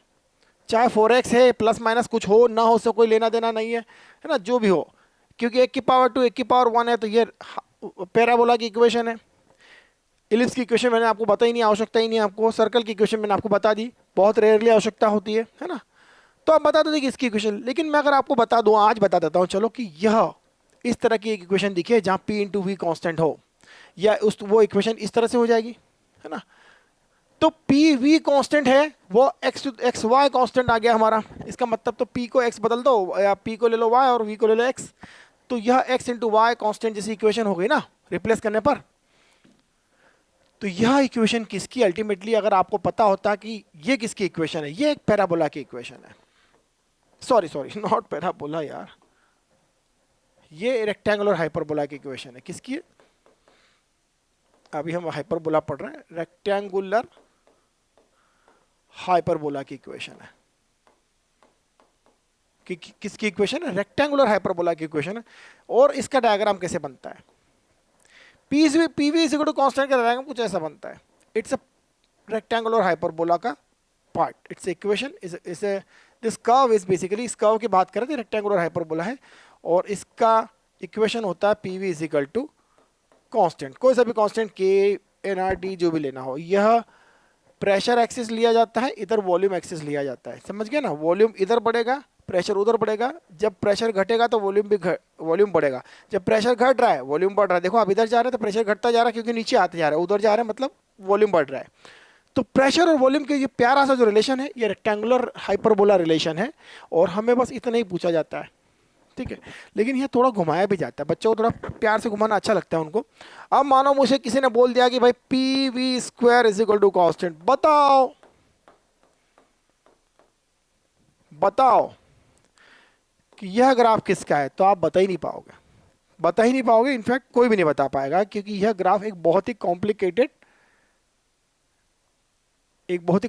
चाहे 4x है, प्लस माइनस कुछ हो ना हो, उससे कोई लेना देना नहीं है, है ना, जो भी हो, क्योंकि 1 की पावर 2 1 की पावर 1 है, तो ये पैराबोला की इक्वेशन है। इलिप्स की इक्वेशन मैंने आपको बता ही नहीं, आवश्यकता ही नहीं आपको। सर्कल की इक्वेशन मैंने आपको बता दी, बहुत रेयरली आवश्यकता होती है ना। तो आप बता दो कि इसकी इक्वेशन, लेकिन मैं अगर आपको बता दूं, आज बता देता हूं चलो, कि यह इस तरह की एक इक्वेशन दिखे जहां P इंटू वी कॉन्स्टेंट हो, या वो इक्वेशन इस तरह से हो जाएगी, है ना। तो P V कॉन्स्टेंट है, वो एक्स वाई कॉन्स्टेंट आ गया हमारा। इसका मतलब तो P को x बदल दो, या P को ले लो y और V को ले लो x, तो यह x इंटू वाई कॉन्स्टेंट जैसी इक्वेशन हो गई ना, रिप्लेस करने पर। तो यह इक्वेशन किसकी, अल्टीमेटली अगर आपको पता होता कि ये किसकी इक्वेशन है, ये एक पैराबोला की इक्वेशन है। सॉरी नॉट पैराबोला यार, ये रेक्टेंगुलर हाइपरबोला की इक्वेशन है। किसकी है, अभी हम हाइपरबोला पढ़ रहे हैं, रेक्टेंगुलर हाइपरबोला की इक्वेशन है। किसकी इक्वेशन है, रेक्टेंगुलर हाइपरबोला की इक्वेशन है। और इसका डायग्राम कैसे बनता है, PV is equal to constant का डायग्राम कुछ ऐसा बनता है। इट्स अ रेक्टेंगुलर हाइपरबोला का part, its equation is this curve is basically, इस कर्व की बात करें तो रेक्टेंगुलर हाइपरबोला है, और इसका इक्वेशन होता है PV is equal to constant, कोई सा भी कांस्टेंट के एन आर डी जो भी लेना हो। यह प्रेशर एक्सिस लिया जाता है, इधर वॉल्यूम एक्सिस लिया जाता है, समझ गए ना। वॉल्यूम इधर बढ़ेगा, प्रेशर उधर बढ़ेगा। जब प्रेशर घटेगा तो वॉल्यूम बढ़ेगा। जब प्रेशर घट रहा है वॉल्यूम बढ़ रहा है। देखो आप इधर जा रहे हैं तो प्रेशर घटता जा रहा है, क्योंकि नीचे आते जा रहा है, उधर जा रहे हैं मतलब वॉल्यूम बढ़ रहा है। तो प्रेशर और वॉल्यूम के ये प्यारा सा जो रिलेशन है, ये रेक्टेंगुलर हाइपरबोला रिलेशन है, और हमें बस इतना ही पूछा जाता है, ठीक है। लेकिन ये थोड़ा घुमाया भी जाता है, बच्चों को थोड़ा प्यार से घुमाना अच्छा लगता है उनको। अब मानो मुझे किसी ने बोल दिया कि भाई P V square is equal to constant, बताओ कि यह ग्राफ किसका है, तो आप बता ही नहीं पाओगे, इनफैक्ट कोई भी नहीं बता पाएगा, क्योंकि यह ग्राफ एक बहुत ही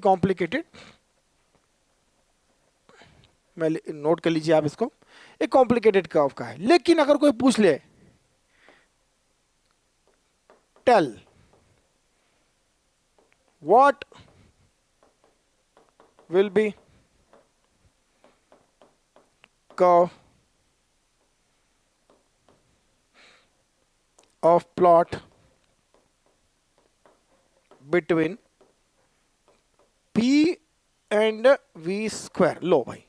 कॉम्प्लिकेटेड मैं नोट कर लीजिए आप इसको, एक कॉम्प्लिकेटेड कर्व का है। लेकिन अगर कोई पूछ ले, tell what will be curve of plot between P and V square. लो भाई,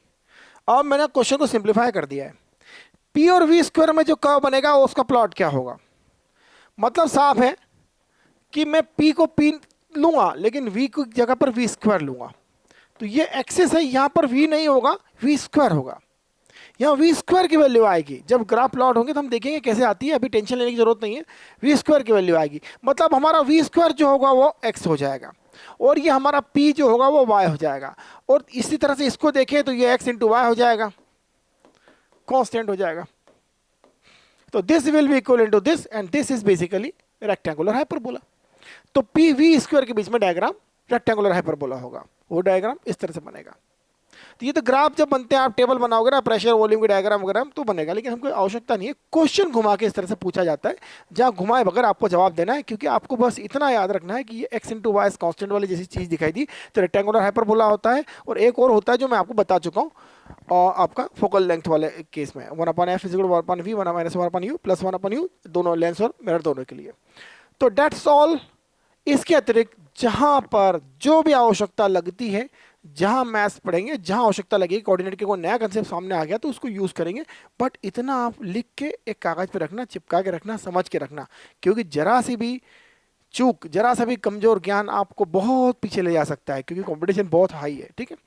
अब मैंने क्वेश्चन को सिंप्लीफाई कर दिया है। P और V स्क्वायर में जो कर्व बनेगा उसका प्लॉट क्या होगा, मतलब साफ है कि मैं P को P लूंगा, लेकिन V की जगह पर V स्क्वायर लूंगा। तो ये एक्सिस है, यहां पर V नहीं होगा, V स्क्वायर होगा। यहाँ V स्क्वायर की वैल्यू आएगी। जब ग्राफ प्लॉट होंगे तो हम देखेंगे कैसे आती है, अभी टेंशन लेने की जरूरत नहीं है। V स्क्वायर की वैल्यू आएगी, मतलब हमारा V स्क्वायर जो होगा वो x हो जाएगा, और ये हमारा P जो होगा वो y हो जाएगा। और इसी तरह से इसको देखें तो ये x इंटू वाई हो जाएगा, कांस्टेंट हो जाएगा। तो this will be equal into this, and this is basically rectangular hyperbola. तो P V स्क्वायर के बीच में डायग्राम रेक्टेंगुलर हाइपरबोला होगा। वो डायग्राम इस तरह से बनेगा। तो ये तो ग्राफ जब बनते हैं, आप टेबल बनाओगे ना, प्रेशर वॉल्यूम की डायग्राम वगैरह, तो बनेगा, लेकिन हमको आवश्यकता नहीं है। क्वेश्चन घुमा के इस तरह से पूछा जाता है जहाँ घुमाए बगैर आपको जवाब देना है, क्योंकि आपको बस इतना याद रखना है कि ये एक्स इंटू वाई कांस्टेंट वाली जैसी चीज़ दिखाई दी तो रेक्टेंगुलर हाइपरबोला होता है, और एक और होता है जो मैं आपको बता चुका हूँ और आपका फोकल लेंथ वाले केस में 1/f is equal to 1/v 1 - 1/u plus 1/u, दोनों लेंस और मिरर दोनों के लिए। तो डेट्स ऑल। इसके अतिरिक्त जहां पर जो भी आवश्यकता लगती है, जहां मैथ्स पढ़ेंगे, जहां आवश्यकता लगेगी, कोऑर्डिनेट के कोई नया कंसेप्ट सामने आ गया तो उसको यूज करेंगे। बट इतना आप लिख के एक कागज पे रखना, चिपका के रखना, समझ के रखना, क्योंकि जरा सी भी चूक, जरा सा भी कमजोर ज्ञान आपको बहुत पीछे ले जा सकता है, क्योंकि कंपटीशन बहुत हाई है, ठीक है।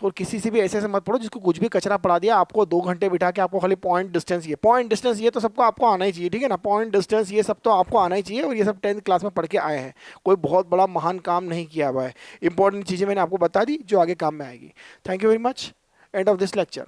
और किसी से भी ऐसे ऐसे मत पढ़ो जिसको कुछ भी कचरा पढ़ा दिया, आपको 2 घंटे बिठा के आपको खाली पॉइंट डिस्टेंस, ये पॉइंट डिस्टेंस ये तो सबको आपको आना ही चाहिए, ठीक है ना। पॉइंट डिस्टेंस ये सब तो आपको आना ही चाहिए, और ये सब 10th क्लास में पढ़ के आए हैं, कोई बहुत बड़ा महान काम नहीं किया हुआ है। इंपॉर्टेंट चीज़ें मैंने आपको बता दी जो आगे काम में आएगी। Thank you very much. End of this lecture.